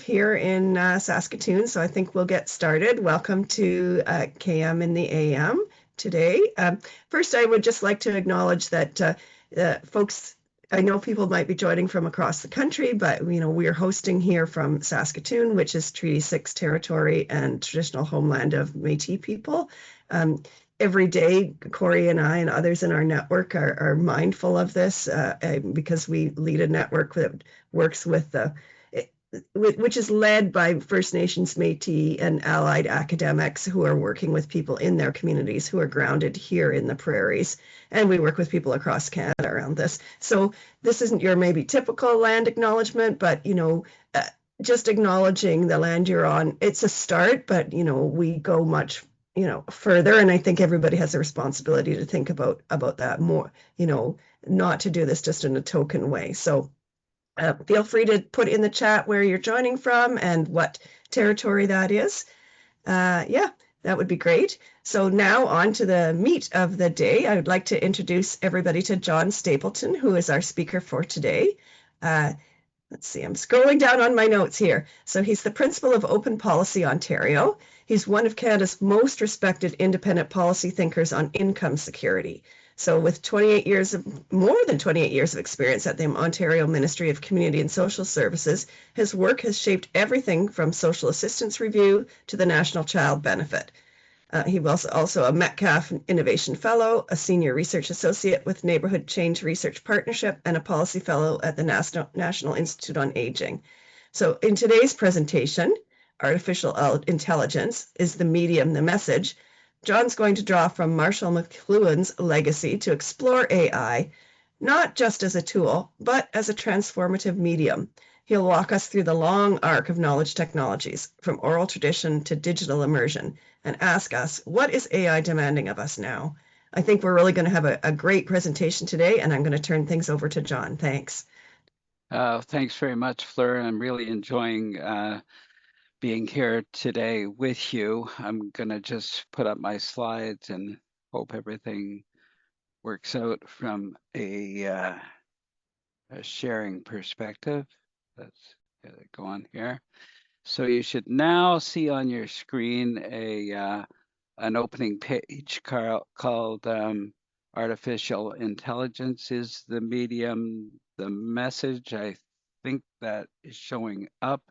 here in Saskatoon, so I think we'll get started. Welcome to KM in the AM today. First, I would just like to acknowledge that folks, I know people might be joining from across the country, but we're hosting here from Saskatoon, which is Treaty 6 territory and traditional homeland of Métis people. Every day, Corey and I and others in our network are mindful of this because we lead a network that works which is led by First Nations, Métis, and allied academics who are working with people in their communities who are grounded here in the prairies. And we work with people across Canada around this. So this isn't your maybe typical land acknowledgement, but just acknowledging the land you're on, it's a start, but we go much further, and I think everybody has a responsibility to think about that more, not to do this just in a token way. So feel free to put in the chat where you're joining from and what territory that is. Yeah, that would be great. So now on to the meat of the day. I would like to introduce everybody to John Stapleton, who is our speaker for today. Let's see, I'm scrolling down on my notes here. So he's the principal of Open Policy Ontario. He's one of Canada's most respected independent policy thinkers on income security. So with more than 28 years of experience at the Ontario Ministry of Community and Social Services, his work has shaped everything from social assistance review to the National Child Benefit. He was also a Metcalf Innovation Fellow, a Senior Research Associate with Neighborhood Change Research Partnership, and a Policy Fellow at the National Institute on Aging. So in today's presentation, Artificial Intelligence is the medium, the message. John's going to draw from Marshall McLuhan's legacy to explore AI, not just as a tool, but as a transformative medium. He'll walk us through the long arc of knowledge technologies, from oral tradition to digital immersion, and ask us, what is AI demanding of us now? I think we're really going to have a great presentation today, and I'm going to turn things over to John. Thanks. Thanks very much, Fleur. I'm really enjoying being here today with you. I'm going to just put up my slides and hope everything works out from a sharing perspective. Let's get it going here. So you should now see on your screen an opening page called Artificial Intelligence is the medium, the message. I think that is showing up.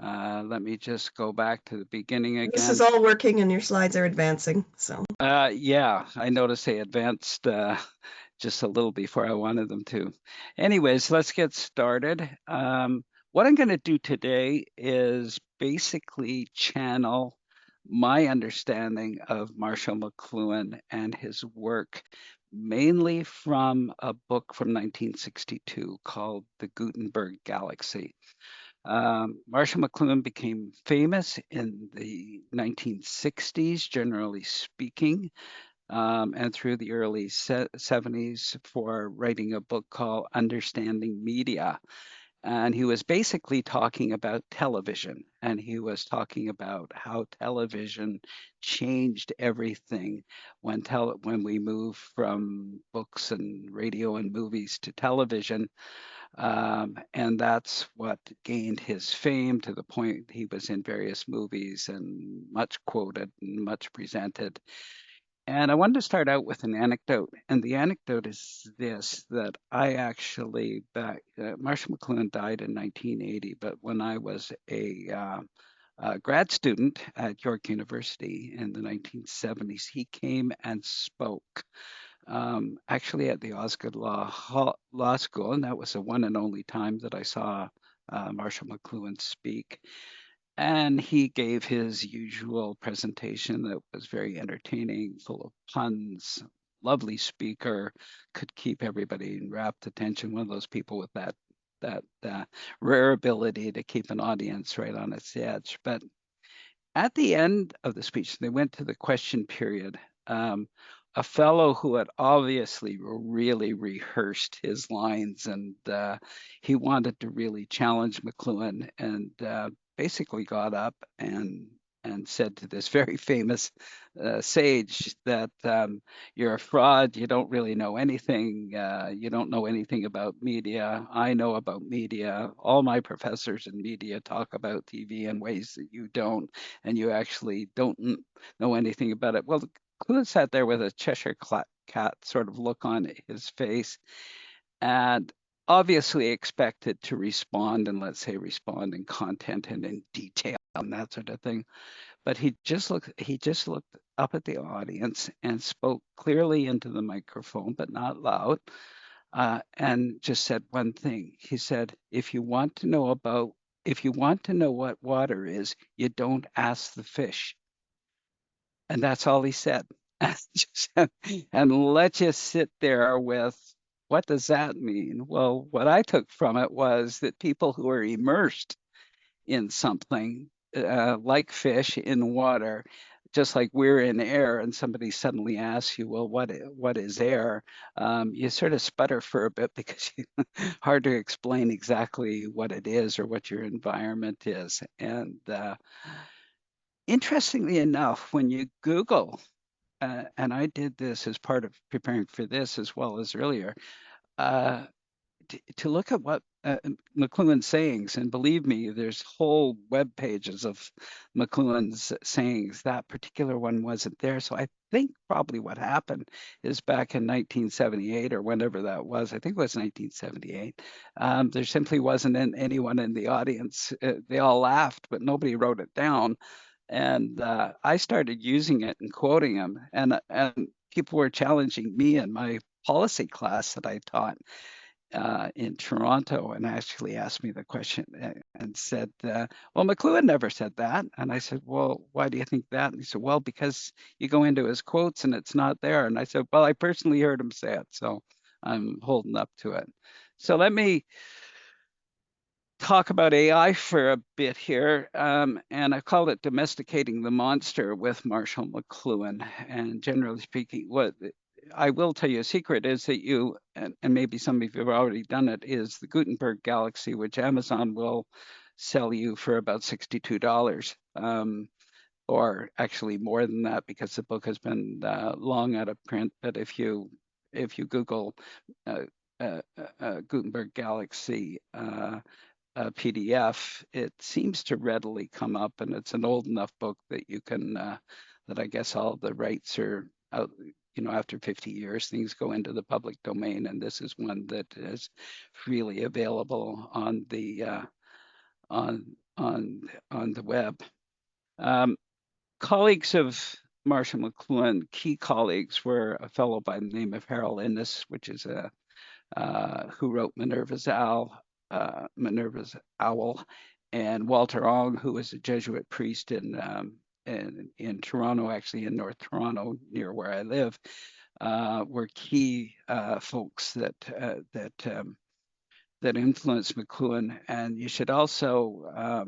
Let me just go back to the beginning again. This is all working and your slides are advancing. So yeah, I noticed they advanced just a little before I wanted them to. Anyways, let's get started. What I'm going to do today is basically channel my understanding of Marshall McLuhan and his work, mainly from a book from 1962 called The Gutenberg Galaxy. Marshall McLuhan became famous in the 1960s, generally speaking, and through the early 70s for writing a book called Understanding Media. And he was basically talking about television, and he was talking about how television changed everything when we moved from books and radio and movies to television. And that's what gained his fame to the point he was in various movies and much quoted and much presented. And I wanted to start out with an anecdote. And the anecdote is this, that I actually, Marshall McLuhan died in 1980, but when I was a grad student at York University in the 1970s, he came and spoke actually at the Osgoode Law School. And that was the one and only time that I saw Marshall McLuhan speak. And he gave his usual presentation that was very entertaining, full of puns, lovely speaker, could keep everybody in rapt attention. One of those people with that rare ability to keep an audience right on its edge. But at the end of the speech, they went to the question period. A fellow who had obviously really rehearsed his lines, and he wanted to really challenge McLuhan, and basically got up and and said to this very famous sage that you're a fraud, you don't really know anything, you don't know anything about media. I know about media. All my professors in media talk about TV in ways that you don't, and you actually don't know anything about it. Well, McLuhan sat there with a Cheshire cat sort of look on his face and obviously expected to respond, and let's say respond in content and in detail and that sort of thing. But he just looked up at the audience and spoke clearly into the microphone, but not loud, and just said one thing. He said, if you want to know what water is, you don't ask the fish. And that's all he said. And let you sit there with, what does that mean? Well, what I took from it was that people who are immersed in something, like fish in water, just like we're in air, and somebody suddenly asks you, well, what is air? You sort of sputter for a bit because it's hard to explain exactly what it is or what your environment is. And interestingly enough, when you Google, and I did this as part of preparing for this as well as earlier, uh, to look at what McLuhan's sayings, and believe me, there's whole web pages of McLuhan's sayings. That particular one wasn't there. So I think probably what happened is back in 1978 or whenever that was, I think it was 1978, there simply wasn't anyone in the audience. They all laughed, but nobody wrote it down. And I started using it and quoting him, and people were challenging me in my policy class that I taught in Toronto, and actually asked me the question and said, "Well, McLuhan never said that." And I said, "Well, why do you think that?" And he said, "Well, because you go into his quotes and it's not there." And I said, "Well, I personally heard him say it, so I'm holding up to it." So let me talk about AI for a bit here, and I called it Domesticating the Monster with Marshall McLuhan. And generally speaking, what I will tell you a secret is that and maybe some of you have already done it, is the Gutenberg Galaxy, which Amazon will sell you for about $62. Or actually more than that because the book has been long out of print. But if you Google uh, Gutenberg Galaxy PDF, it seems to readily come up, and it's an old enough book that you can, that I guess all the rights are out. After 50 years, things go into the public domain, and this is one that is freely available on the on the web. Um, Colleagues of Marshall McLuhan, key colleagues, were a fellow by the name of Harold Innes, which is who wrote Minerva's Owl, and Walter Ong, who was a Jesuit priest in Toronto, actually in North Toronto, near where I live, were key folks that influenced McLuhan. And you should also,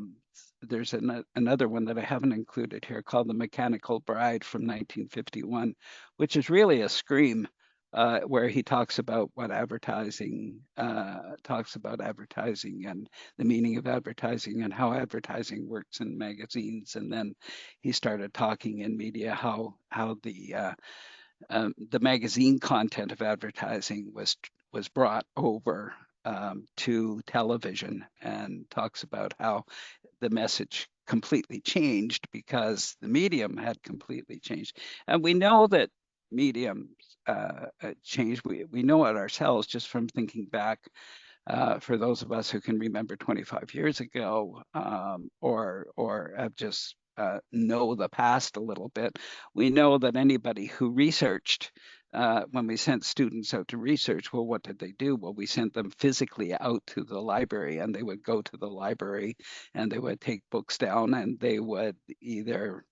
there's another one that I haven't included here called The Mechanical Bride from 1951, which is really a scream, where he talks about advertising and the meaning of advertising and how advertising works in magazines. And then he started talking in media how the magazine content of advertising was brought over to television, and talks about how the message completely changed because the medium had completely changed. And we know that mediums change. We know it ourselves just from thinking back, for those of us who can remember 25 years ago, or have just know the past a little bit. We know that anybody who researched, when we sent students out to research, well, what did they do? Well, we sent them physically out to the library, and they would go to the library and they would take books down, and they would either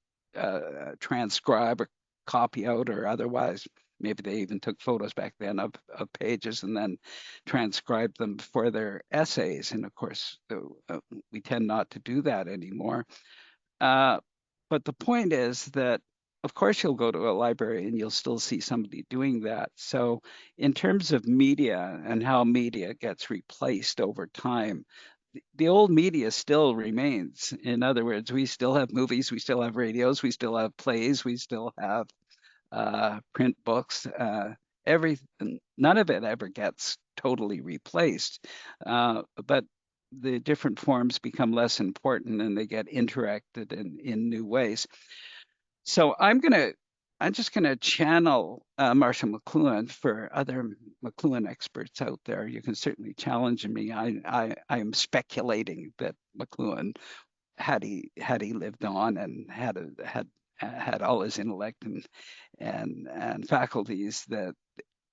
transcribe or copy out, or otherwise, maybe they even took photos back then of pages and then transcribed them for their essays. And of course, we tend not to do that anymore. Uh, but the point is that, of course, you'll go to a library and you'll still see somebody doing that. So, in terms of media and how media gets replaced over time, the old media still remains. In other words, we still have movies, we still have radios, we still have plays, we still have print books. None of it ever gets totally replaced, but the different forms become less important and they get interacted in new ways. So I'm just gonna channel Marshall McLuhan for other McLuhan experts out there. You can certainly challenge me. I am speculating that McLuhan, had he lived on and had all his intellect and faculties, that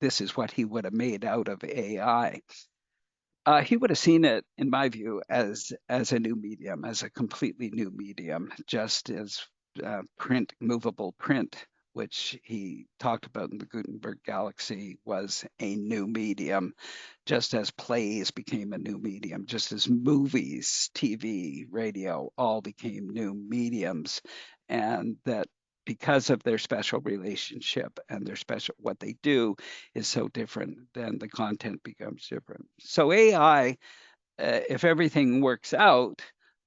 this is what he would have made out of AI. He would have seen it, in my view, as a new medium, as a completely new medium, just as print, movable print, which he talked about in the Gutenberg Galaxy, was a new medium, just as plays became a new medium, just as movies, TV, radio all became new mediums, and that because of their special relationship and their special what they do is so different, then the content becomes different. So AI, if everything works out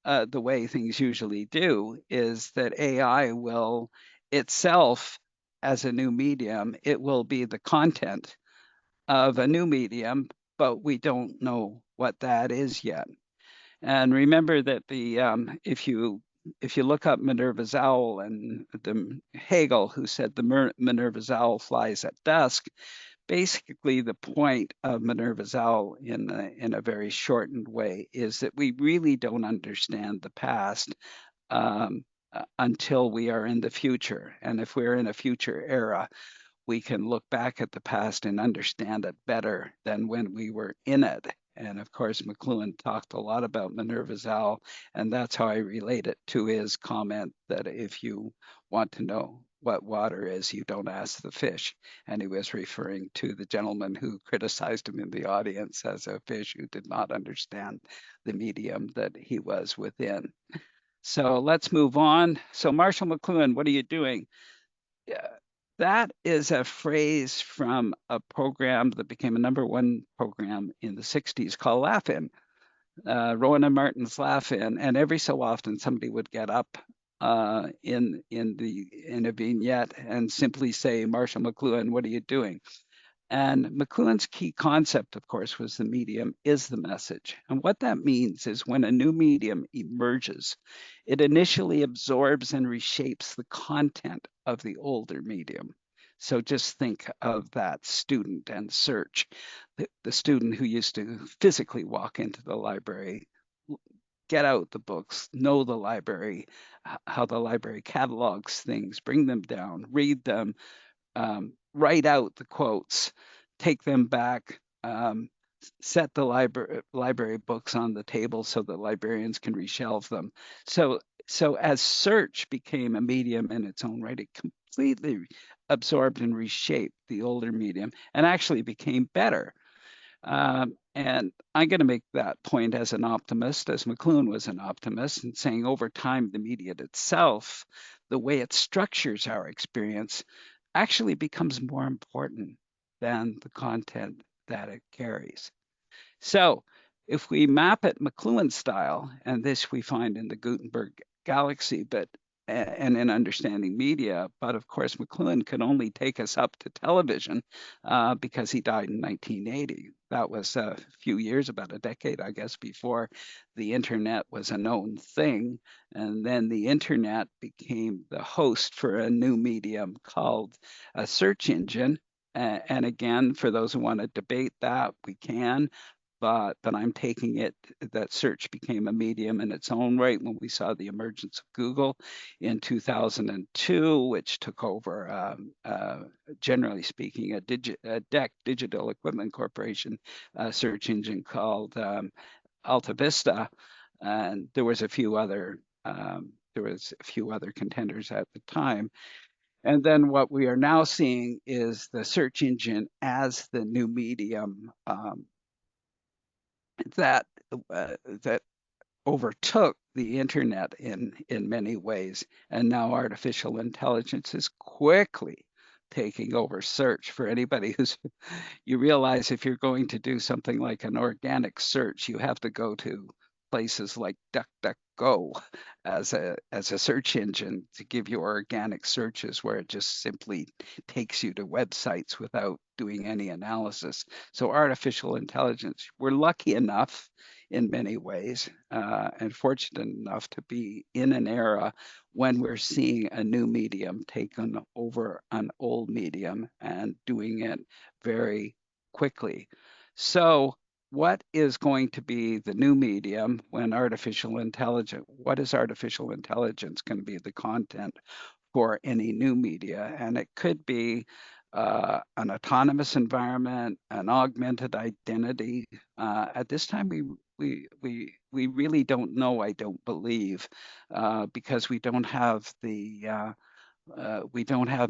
the way things usually do, is that AI will itself, as a new medium, it will be the content of a new medium, but we don't know what that is yet. And remember that if you look up Minerva's owl and the Hegel, who said the Minerva's owl flies at dusk, basically the point of Minerva's owl, in a very shortened way, is that we really don't understand the past until we are in the future. And if we're in a future era, we can look back at the past and understand it better than when we were in it. And of course, McLuhan talked a lot about Minerva's owl, and that's how I relate it to his comment that if you want to know what water is, you don't ask the fish. And he was referring to the gentleman who criticized him in the audience as a fish who did not understand the medium that he was within. So let's move on. So Marshall McLuhan, what are you doing? Yeah, that is a phrase from a program that became a #1 program in the 60s called Laugh-In, Rowan and Martin's Laugh-In. And every so often somebody would get up in a vignette and simply say, Marshall McLuhan, what are you doing? And McLuhan's key concept, of course, was the medium is the message. And what that means is when a new medium emerges, it initially absorbs and reshapes the content of the older medium. So just think of that student and search, the student who used to physically walk into the library, get out the books, know the library, how the library catalogs things, bring them down, read them, write out the quotes, take them back, set the library books on the table so the librarians can reshelve them. So as search became a medium in its own right, it completely absorbed and reshaped the older medium and actually became better. And I'm going to make that point as an optimist, as McLuhan was an optimist, and saying over time, the medium itself, the way it structures our experience, actually becomes more important than the content that it carries. So if we map it McLuhan style, and this we find in the Gutenberg Galaxy, and in understanding media, but of course McLuhan could only take us up to television because he died in 1980. That was a few years, about a decade, I guess, before the internet was a known thing. And then the internet became the host for a new medium called a search engine. And again, for those who want to debate that, we can. But I'm taking it that search became a medium in its own right when we saw the emergence of Google in 2002, which took over, generally speaking, a DEC, Digital Equipment Corporation, search engine called Alta Vista, and there was a few other contenders at the time. And then what we are now seeing is the search engine as the new medium that that overtook the internet in many ways, and now artificial intelligence is quickly taking over search. For anybody who's, you realize if you're going to do something like an organic search, you have to go to places like DuckDuckGo as a search engine to give you organic searches where it just simply takes you to websites without doing any analysis. So artificial intelligence, we're lucky enough in many ways and fortunate enough to be in an era when we're seeing a new medium taken over an old medium and doing it very quickly. So what is going to be the new medium when artificial intelligence, what is artificial intelligence going to be the content for any new media? And it could be an autonomous environment, an augmented identity. At this time, we really don't know. I don't believe because we don't have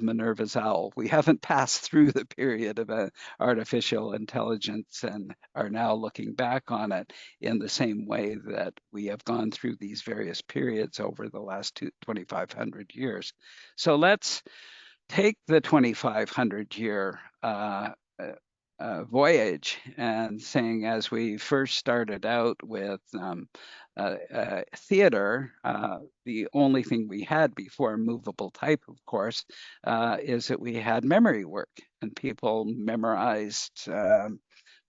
Minerva's owl. We haven't passed through the period of artificial intelligence and are now looking back on it in the same way that we have gone through these various periods over the last 2,500 years. So let's take the 2,500 year voyage and saying, as we first started out with theater, the only thing we had before movable type, of course, is that we had memory work and people memorized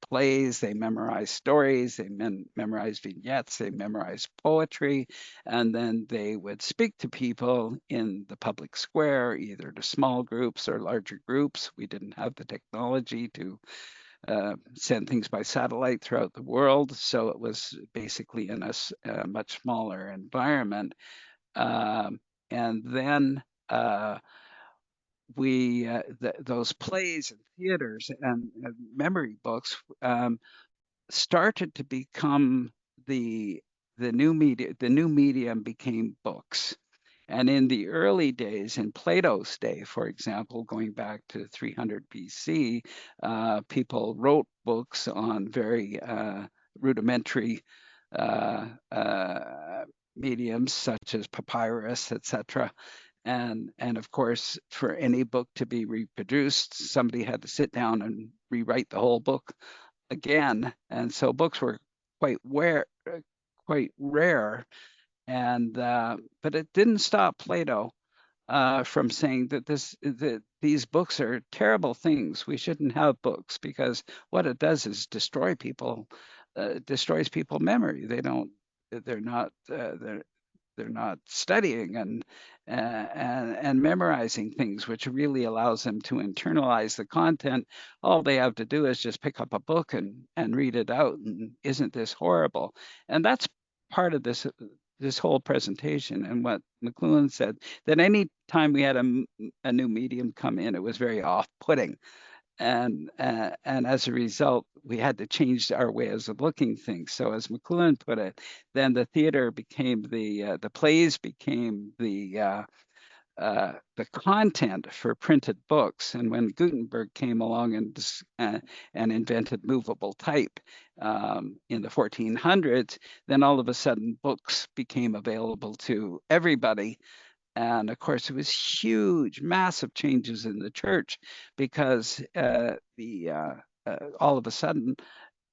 plays, they memorized stories, they memorized vignettes, they memorized poetry, and then they would speak to people in the public square, either to small groups or larger groups. We didn't have the technology to send things by satellite throughout the world, so it was basically in a much smaller environment. And then those plays and theaters and memory books started to become the the new media. The new medium became books. And in the early days, in Plato's day, for example, going back to 300 BC, people wrote books on very rudimentary uh, uh, mediums such as papyrus, etc. And of course, for any book to be reproduced, somebody had to sit down and rewrite the whole book again. And so books were quite quite rare. And but it didn't stop Plato from saying that these books are terrible things. We shouldn't have books because what it does is destroys people memory. They're not they're not studying and memorizing things, which really allows them to internalize the content. All they have to do is just pick up a book and read it out. And isn't this horrible? And that's part of this whole presentation. And what McLuhan said, that any time we had a new medium come in, it was very off-putting. And as a result, we had to change our ways of looking things. So as McLuhan put it, then the theater became the plays became the content for printed books. And when Gutenberg came along and invented movable type in the 1400s, then all of a sudden books became available to everybody. And of course, it was huge, massive changes in the church because all of a sudden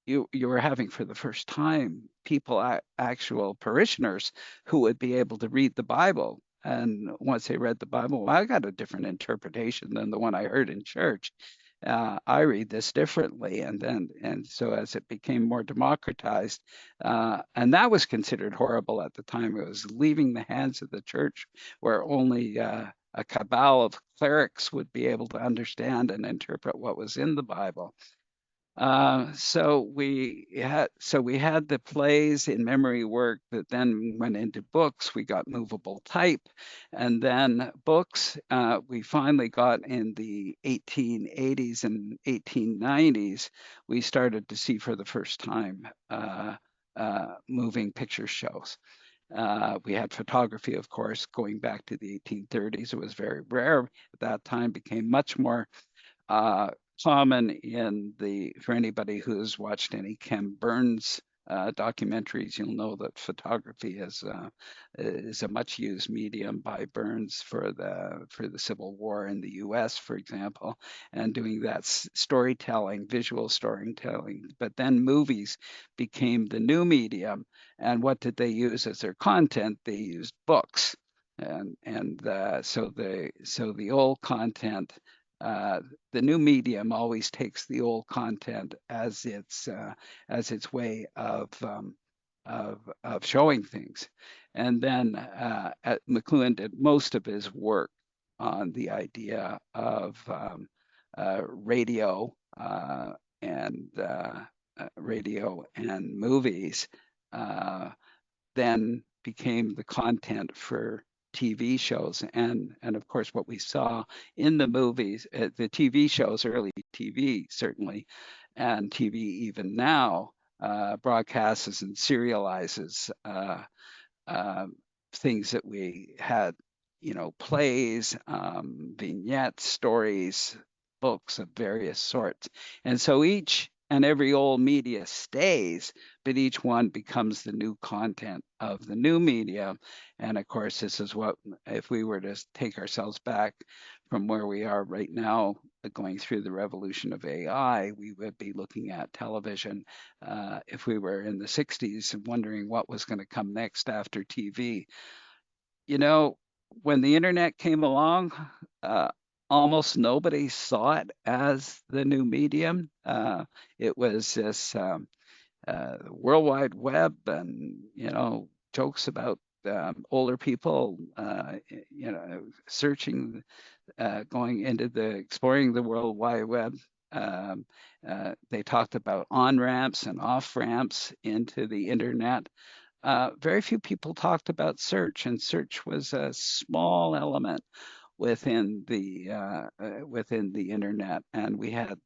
you were having for the first time people, actual parishioners, who would be able to read the Bible. And once they read the Bible, well, I got a different interpretation than the one I heard in church. I read this differently, and so as it became more democratized, and that was considered horrible at the time. It was leaving the hands of the church, where only a cabal of clerics would be able to understand and interpret what was in the Bible. So we had the plays in memory work that then went into books. We got movable type, and then books. We finally got in the 1880s and 1890s. We started to see for the first time moving picture shows. We had photography, of course, going back to the 1830s. It was very rare at that time. Became much more uh, common for anybody who's watched any Ken Burns documentaries, you'll know that photography is a much used medium by Burns for the Civil War in the U.S., for example, and doing that storytelling, visual storytelling. But then movies became the new medium, and what did they use as their content? They used books, so the old content. Uh, the new medium always takes the old content as its way of showing things. And then McLuhan did most of his work on the idea of radio and radio and movies. Then became the content for TV shows, and of course what we saw in the movies, the TV shows, early TV certainly, and TV even now, broadcasts and serializes uh, things that we had, plays, vignettes, stories, books of various sorts. And so each and every old media stays, but each one becomes the new content of the new media. And of course, this is what, if we were to take ourselves back from where we are right now, going through the revolution of AI, we would be looking at television. If we were in the 60s and wondering what was going to come next after TV, you know, when the internet came along, uh, almost nobody saw it as the new medium. It was this World Wide Web, and jokes about older people, searching, going into exploring the World Wide Web. They talked about on ramps and off ramps into the internet. Very few people talked about search, and search was a small element within the internet. And we had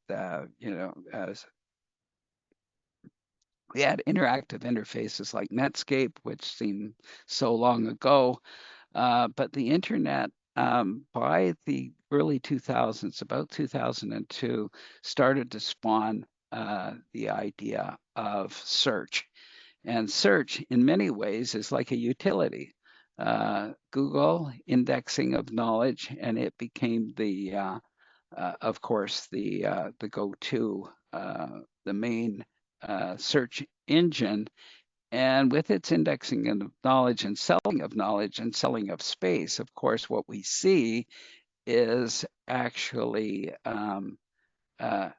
we had interactive interfaces like Netscape, which seemed so long ago. But the internet, by the early 2000s, about 2002, started to spawn the idea of search. And search, in many ways, is like a utility. Google, indexing of knowledge, and it became of course, the go-to, the main search engine. And with its indexing of knowledge and selling of space, of course, what we see is actually uh,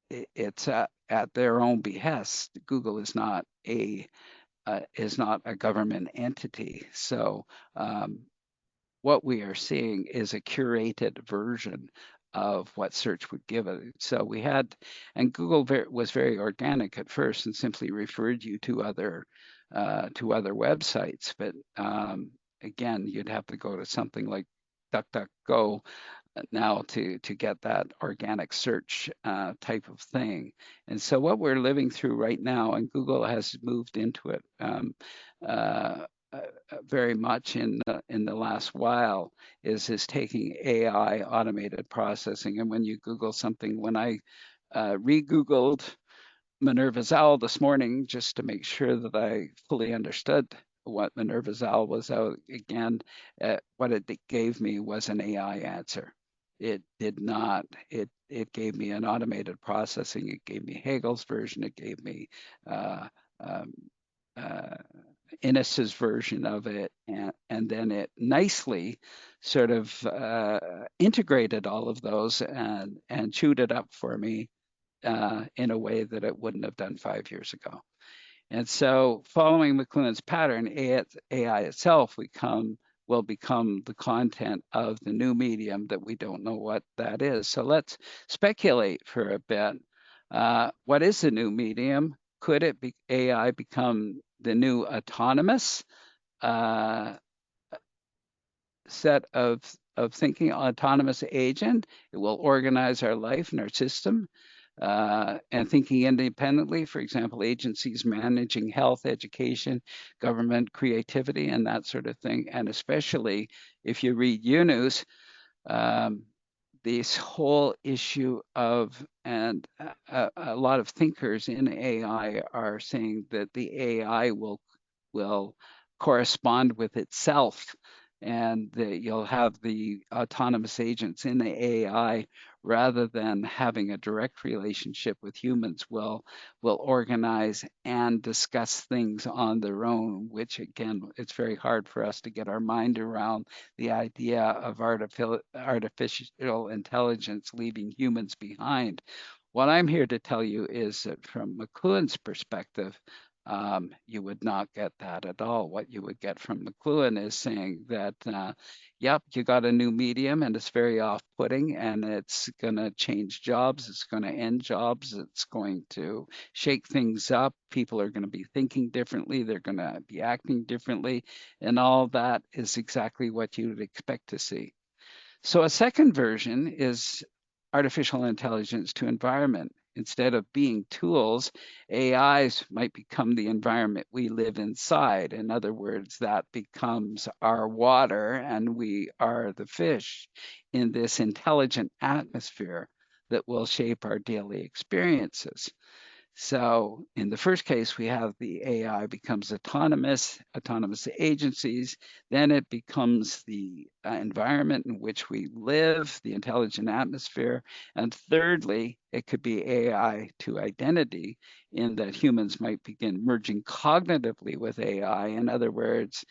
it's at their own behest. Google is not a government entity. So what we are seeing is a curated version of what search would give it. So we had, and Google was very organic at first and simply referred you to other websites. But again, you'd have to go to something like DuckDuckGo now to get that organic search type of thing. And so what we're living through right now, and Google has moved into it very much in the last while, is taking AI, automated processing. And when you Google something, when I re-Googled Minerva's owl this morning just to make sure that I fully understood what Minerva's owl was out again, what it gave me was an AI answer. It did not. It gave me an automated processing. It gave me Hegel's version. It gave me um, uh, Innes's version of it, and then it nicely sort of integrated all of those and chewed it up for me in a way that it wouldn't have done 5 years ago. And so, following McLuhan's pattern, AI itself will become the content of the new medium that we don't know what that is. So let's speculate for a bit. What is the new medium? Could AI become the new autonomous set of thinking, autonomous agent? It will organize our life and our system. And thinking independently, for example, agencies managing health, education, government, creativity, and that sort of thing. And especially if you read UNews, um, this whole issue of, and a lot of thinkers in AI are saying that the AI will correspond with itself, and that you'll have the autonomous agents in the AI rather than having a direct relationship with humans will organize and discuss things on their own, which again, it's very hard for us to get our mind around the idea of artificial intelligence leaving humans behind. What I'm here to tell you is that from McLuhan's perspective, you would not get that at all. What you would get from McLuhan is saying that, yep, you got a new medium and it's very off-putting and it's going to change jobs, it's going to end jobs, it's going to shake things up. People are going to be thinking differently, they're going to be acting differently, and all that is exactly what you would expect to see. So a second version is artificial intelligence to environment. Instead of being tools, AIs might become the environment we live inside. In other words, that becomes our water and we are the fish in this intelligent atmosphere that will shape our daily experiences. So in the first case, we have the AI becomes autonomous agencies. Then it becomes the environment in which we live, the intelligent atmosphere. And thirdly, it could be AI to identity, in that humans might begin merging cognitively with AI. In other words,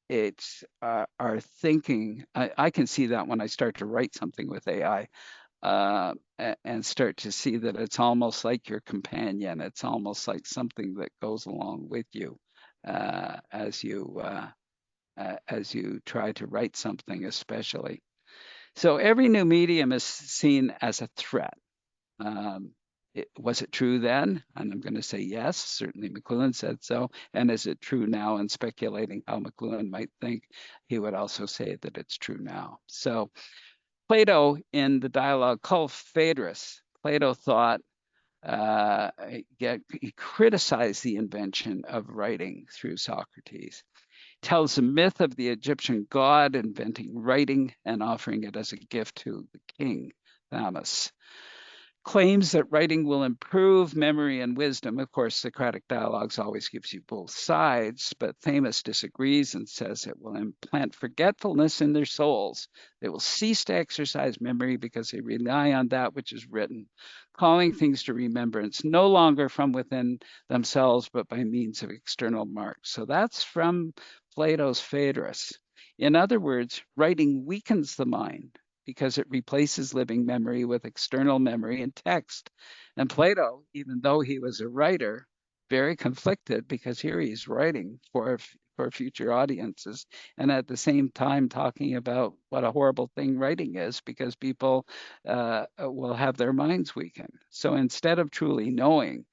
it's our thinking. I can see that when I start to write something with AI, and start to see that it's almost like your companion. It's almost like something that goes along with you as you try to write something, especially. So every new medium is seen as a threat. Was it true then? And I'm going to say yes. Certainly, McLuhan said so. And is it true now? And speculating how McLuhan might think, he would also say that it's true now. So Plato, in the dialogue called Phaedrus, Plato thought, he criticized the invention of writing through Socrates. Tells the myth of the Egyptian god inventing writing and offering it as a gift to the king, Thamus. Claims that writing will improve memory and wisdom. Of course, Socratic dialogues always gives you both sides, but Thamus disagrees and says it will implant forgetfulness in their souls. They will cease to exercise memory because they rely on that which is written, calling things to remembrance no longer from within themselves, but by means of external marks. So that's from Plato's Phaedrus. In other words, writing weakens the mind because it replaces living memory with external memory and text. And Plato, even though he was a writer, very conflicted, because here he's writing for future audiences, and at the same time talking about what a horrible thing writing is, because people will have their minds weakened. So instead of truly knowing,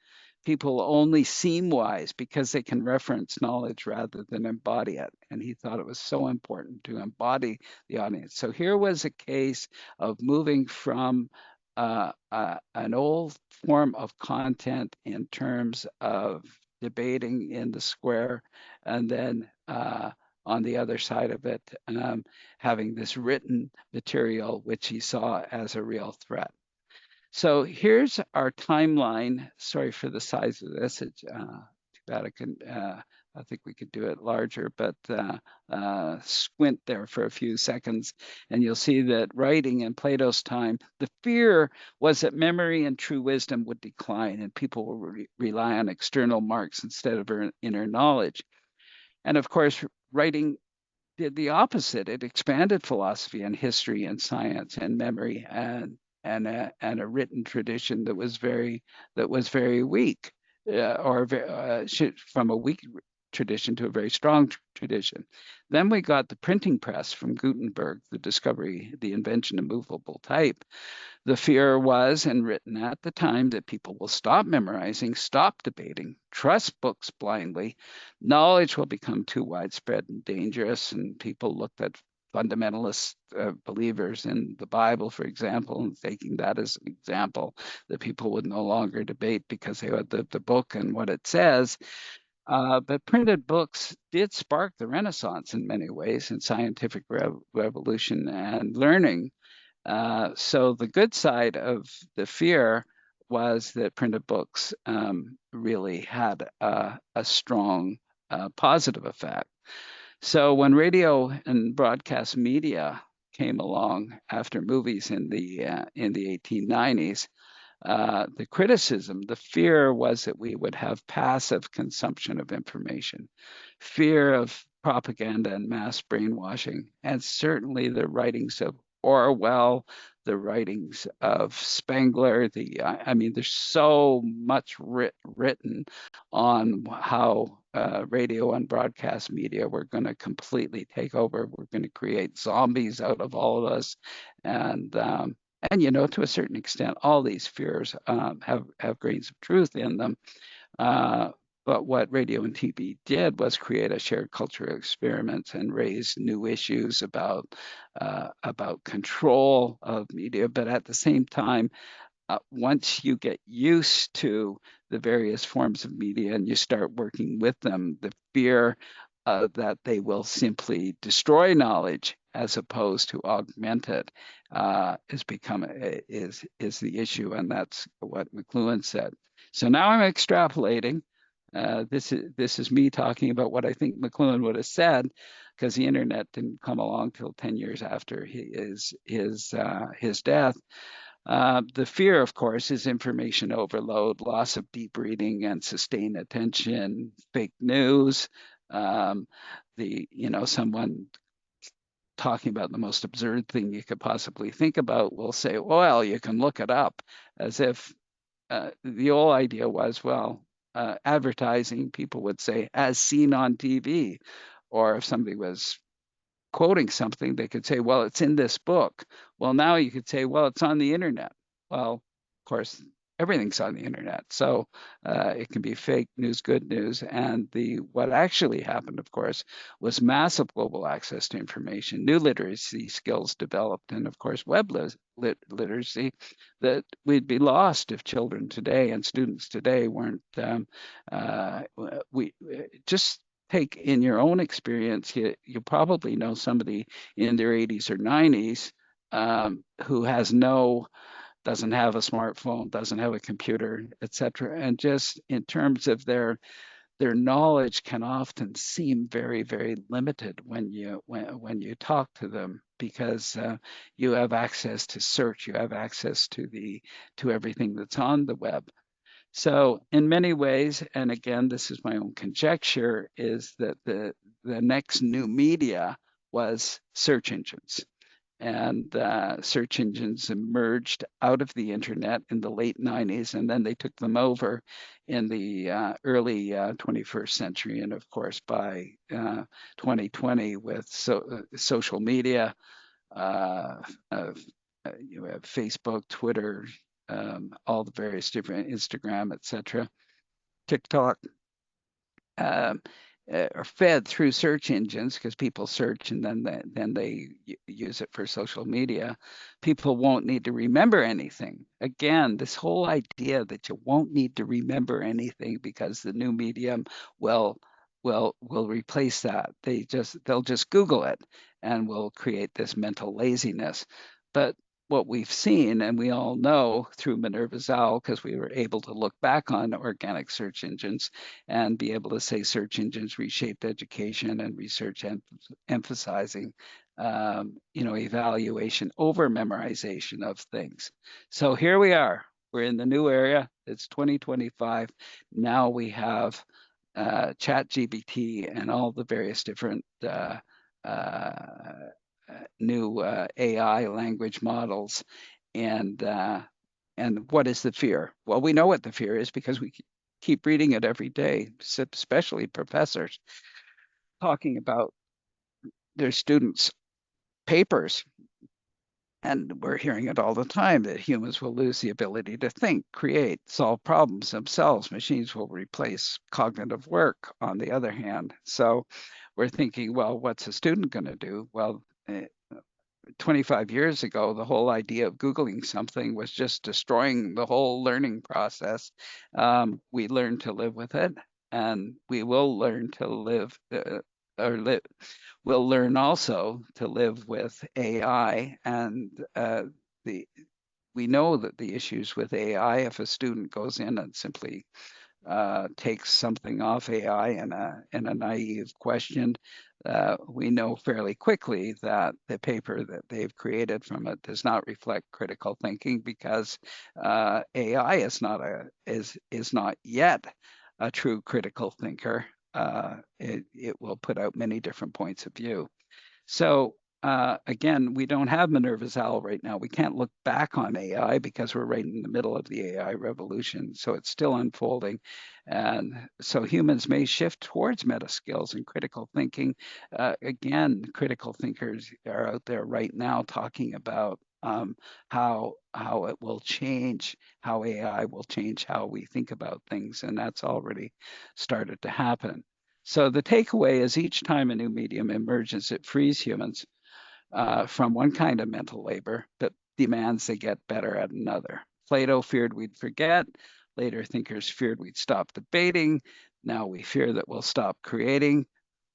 people only seem wise because they can reference knowledge rather than embody it. And he thought it was so important to embody the audience. So here was a case of moving from an old form of content in terms of debating in the square, and then on the other side of it, having this written material, which he saw as a real threat. So here's our timeline. Sorry for the size of this. It's too bad I think we could do it larger, but squint there for a few seconds, and you'll see that writing in Plato's time, the fear was that memory and true wisdom would decline, and people will rely on external marks instead of inner knowledge. And of course, writing did the opposite. It expanded philosophy and history and science and memory and a written tradition that was very weak, from a weak tradition to a very strong tradition. Then we got the printing press from Gutenberg, the invention of movable type. The fear was, and written at the time, that people will stop memorizing, stop debating, trust books blindly. Knowledge will become too widespread and dangerous, and people looked at fundamentalist believers in the Bible, for example, and taking that as an example, that people would no longer debate because they had the book and what it says. But printed books did spark the Renaissance in many ways, in scientific revolution and learning. So the good side of the fear was that printed books really had a strong positive effect. So when radio and broadcast media came along after movies in the 1890s, the criticism, the fear was that we would have passive consumption of information, fear of propaganda and mass brainwashing, and certainly the writings of Orwell, the writings of Spengler. I mean, there's so much written on how radio and broadcast media were going to completely take over. We're going to create zombies out of all of us, and to a certain extent, all these fears have grains of truth in them. Uh, but what radio and TV did was create a shared cultural experiment and raise new issues about control of media. But at the same time, once you get used to the various forms of media and you start working with them, the fear that they will simply destroy knowledge as opposed to augment it is the issue, and that's what McLuhan said. So now I'm extrapolating. This is me talking about what I think McLuhan would have said, because the internet didn't come along till 10 years after his death. The fear, of course, is information overload, loss of deep reading and sustained attention, fake news. Um, Someone talking about the most absurd thing you could possibly think about will say, well, you can look it up, as if the old idea was, well, advertising, people would say, as seen on TV. Or if somebody was quoting something, they could say, well, it's in this book. Well, now you could say, well, it's on the internet. Well, of course, everything's on the internet. So it can be fake news, good news. And what actually happened, of course, was massive global access to information, new literacy skills developed, and of course, web literacy that we'd be lost if children today and students today weren't. We just take in your own experience, you probably know somebody in their 80s or 90s who doesn't have a smartphone, doesn't have a computer, etc. And just in terms of their knowledge can often seem very, very limited when you talk to them, because you have access to search, you have access to everything that's on the web. So in many ways, and again, this is my own conjecture, is that the next new media was search engines. And search engines emerged out of the internet in the late 90s, and then they took them over in the early 21st century. And of course, by 2020, with social media, uh, uh, you have Facebook, Twitter, all the various different Instagram, etc., TikTok, um, are fed through search engines, because people search and then they use it for social media. People won't need to remember anything. Again, this whole idea that you won't need to remember anything because the new medium will will replace that. They'll just Google it and will create this mental laziness. But what we've seen, and we all know through Minerva's OWL, because we were able to look back on organic search engines and be able to say search engines reshaped education and research emphasizing evaluation over memorization of things. So here we are. We're in the new area. It's 2025. Now we have chat GBT and all the various different new AI language models. And what is the fear? Well, we know what the fear is because we keep reading it every day, especially professors talking about their students' papers. And we're hearing it all the time that humans will lose the ability to think, create, solve problems themselves. Machines will replace cognitive work, on the other hand. So we're thinking, well, what's a student going to do? Well, 25 years ago, the whole idea of Googling something was just destroying the whole learning process. We learned to live with it, and we will learn to live or live. we'll learn also to live with AI, and the we know that the issues with AI, if a student goes in and simply takes something off AI in a naive question, we know fairly quickly that the paper that they've created from it does not reflect critical thinking, because AI is not yet a true critical thinker. It will put out many different points of view. So again, we don't have Minerva's owl right now. We can't look back on AI because we're right in the middle of the AI revolution. So it's still unfolding. And so humans may shift towards meta skills and critical thinking. Again, critical thinkers are out there right now talking about how it will change, how AI will change how we think about things. And that's already started to happen. So the takeaway is each time a new medium emerges, it frees humans from one kind of mental labor, but demands they get better at another. Plato feared we'd forget. Later thinkers feared we'd stop debating. Now we fear that we'll stop creating.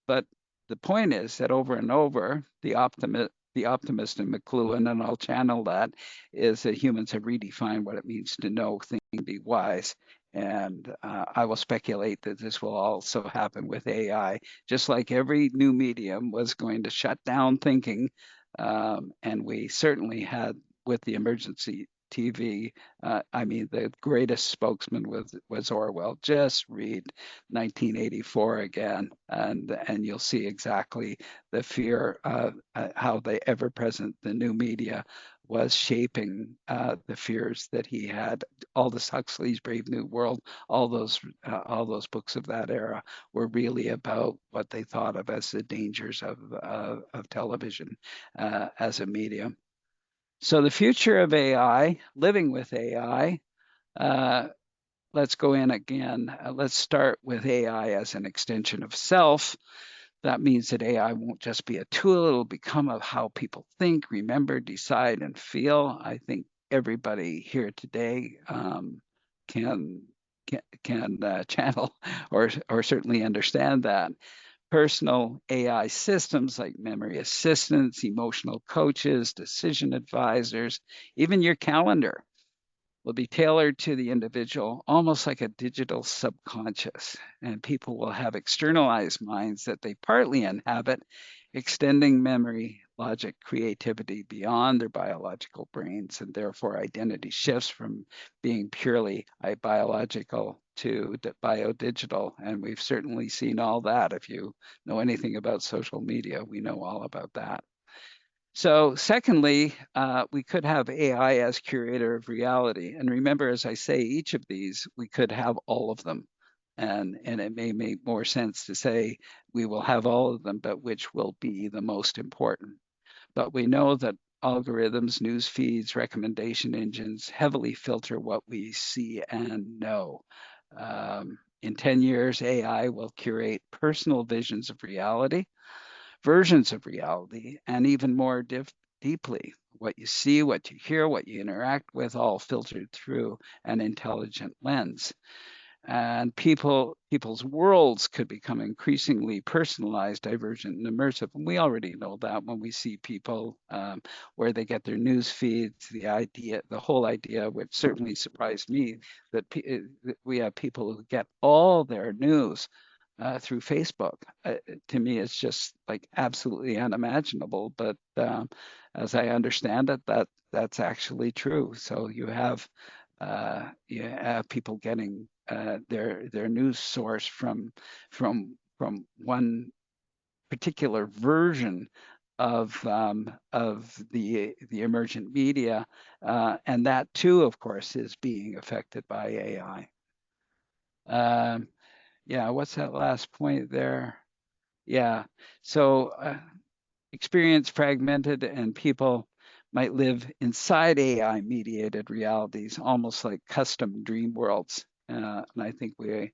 But the point is that over and over, the optimist in McLuhan, and I'll channel that, is that humans have redefined what it means to know, think, and be wise. And I will speculate that this will also happen with AI, just like every new medium was going to shut down thinking. And we certainly had with the emergency TV. I mean, the greatest spokesman was Orwell. Just read 1984 again, and you'll see exactly the fear how the ever-present, the new media was shaping the fears that he had. Aldous Huxley's Brave New World, all those books of that era were really about what they thought of as the dangers of television as a medium. So the future of AI, living with AI, uh, let's go in again. Let's start with AI as an extension of self. That means that AI won't just be a tool, it'll become of how people think, remember, decide, and feel. I think everybody here today can channel or certainly understand that. Personal AI systems like memory assistants, emotional coaches, decision advisors, even your calendar will be tailored to the individual, almost like a digital subconscious. And people will have externalized minds that they partly inhabit, extending memory, logic, creativity beyond their biological brains. And therefore, identity shifts from being purely biological to biodigital. And we've certainly seen all that. If you know anything about social media, we know all about that. So secondly, we could have AI as curator of reality. And remember, as I say, each of these, we could have all of them. And it may make more sense to say we will have all of them, but which will be the most important. But we know that algorithms, news feeds, recommendation engines heavily filter what we see and know. In 10 years, AI will curate personal visions of reality, versions of reality, and even more deeply. What you see, what you hear, what you interact with, all filtered through an intelligent lens. And people's worlds could become increasingly personalized, divergent, and immersive. And we already know that when we see people where they get their news feeds, the whole idea, which certainly surprised me, that we have people who get all their news through Facebook. To me, it's just like absolutely unimaginable. But as I understand it, that's actually true. So you have people getting their news source from one particular version of the emergent media, and that too, of course, is being affected by AI. Yeah, what's that last point there? Yeah, so experience fragmented, and people might live inside AI mediated realities, almost like custom dream worlds. And I think we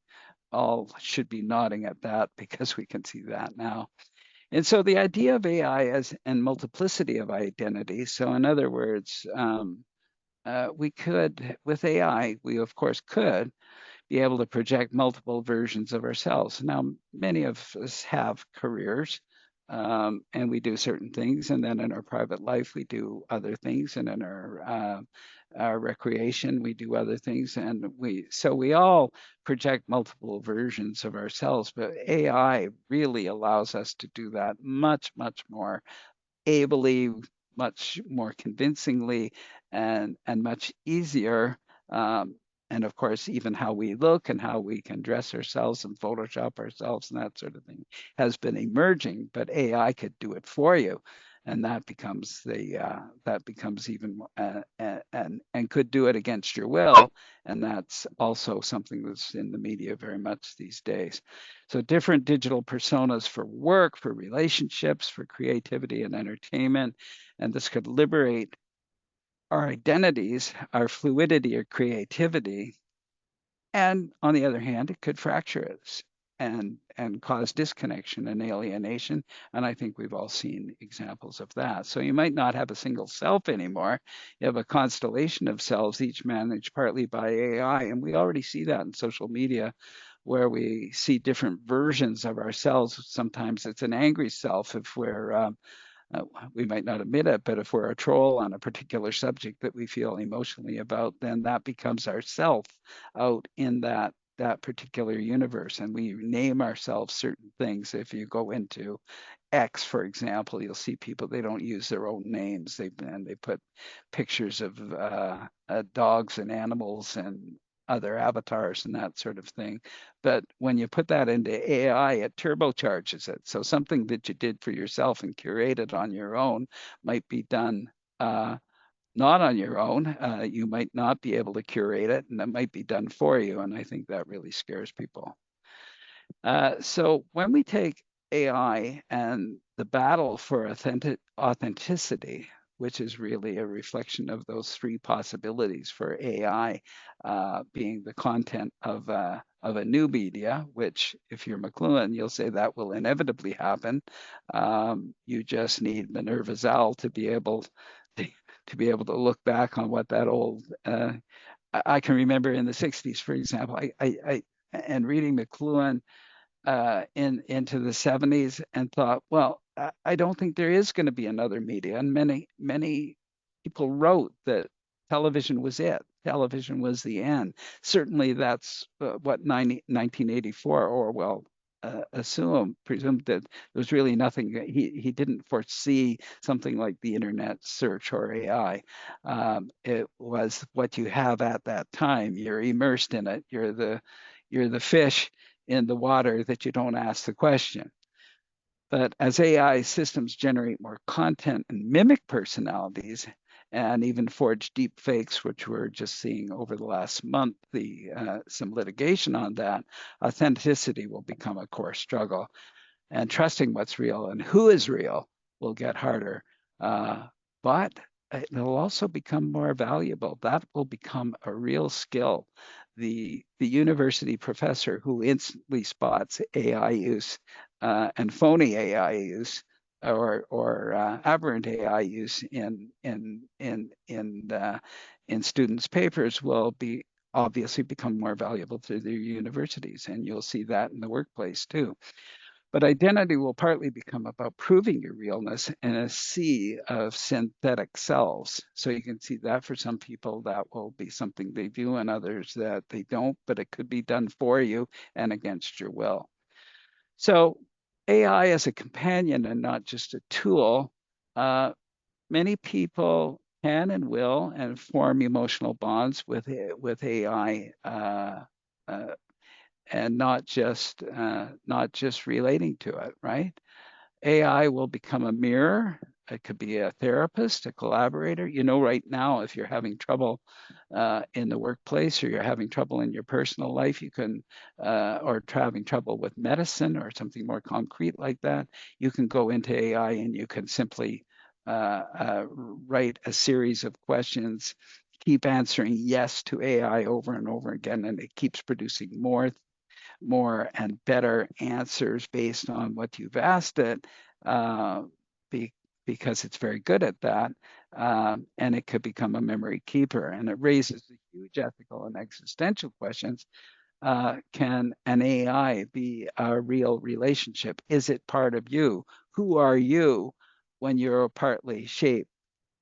all should be nodding at that because we can see that now. And so the idea of AI as and multiplicity of identity. So in other words, we could, with AI, we of course could be able to project multiple versions of ourselves. Now, many of us have careers, and we do certain things, and then in our private life we do other things, and in our recreation we do other things, and we all project multiple versions of ourselves, but AI really allows us to do that much more ably, much more convincingly, and much easier. Um, and of course, even how we look and how we can dress ourselves and Photoshop ourselves and that sort of thing has been emerging. But AI could do it for you, and that becomes even and could do it against your will. And that's also something that's in the media very much these days. So different digital personas for work, for relationships, for creativity and entertainment. And this could liberate our identities, our fluidity or creativity. And on the other hand, it could fracture us and cause disconnection and alienation. And I think we've all seen examples of that. So you might not have a single self anymore. You have a constellation of selves, each managed partly by AI. And we already see that in social media where we see different versions of ourselves. Sometimes it's an angry self if we might not admit it, but if we're a troll on a particular subject that we feel emotionally about, then that becomes ourself out in that particular universe, and we name ourselves certain things. If you go into X, for example, you'll see people, they don't use their own names. They put pictures of dogs and animals and other avatars and that sort of thing. But when you put that into AI, it turbocharges it. So something that you did for yourself and curated on your own might be done not on your own. You might not be able to curate it, and it might be done for you. And I think that really scares people. So when we take AI and the battle for authenticity, which is really a reflection of those three possibilities for AI, being the content of a new media, which if you're McLuhan, you'll say that will inevitably happen. You just need Minerva's owl to be able to look back on what that old I can remember in the 60s, for example, and reading McLuhan into the 70s and thought, well, I don't think there is going to be another media. And many people wrote that television was it. Television was the end. Certainly, that's what 1984 Orwell presumed that there was really nothing. He didn't foresee something like the internet search or AI. It was what you have at that time. You're immersed in it. You're the fish in the water that you don't ask the question. But as AI systems generate more content and mimic personalities, and even forge deep fakes, which we're just seeing over the last month, some litigation on that, authenticity will become a core struggle. And trusting what's real and who is real will get harder. But it'll also become more valuable. That will become a real skill. The university professor who instantly spots AI use and phony AI use or aberrant AI use in students' papers will be obviously become more valuable to their universities, and you'll see that in the workplace too. But identity will partly become about proving your realness in a sea of synthetic selves. So you can see that for some people, that will be something they do, and others that they don't, but it could be done for you and against your will. So AI as a companion and not just a tool, many people can and will and form emotional bonds with AI and not just relating to it, right? AI will become a mirror. It could be a therapist, a collaborator. You know, right now, if you're having trouble in the workplace or you're having trouble in your personal life, you can, or having trouble with medicine or something more concrete like that, you can go into AI and you can simply write a series of questions, keep answering yes to AI over and over again, and it keeps producing more and better answers based on what you've asked it, uh, be, because it's very good at that. And it could become a memory keeper. And it raises the huge ethical and existential questions. Can an AI be a real relationship? Is it part of you? who are you when you're partly shaped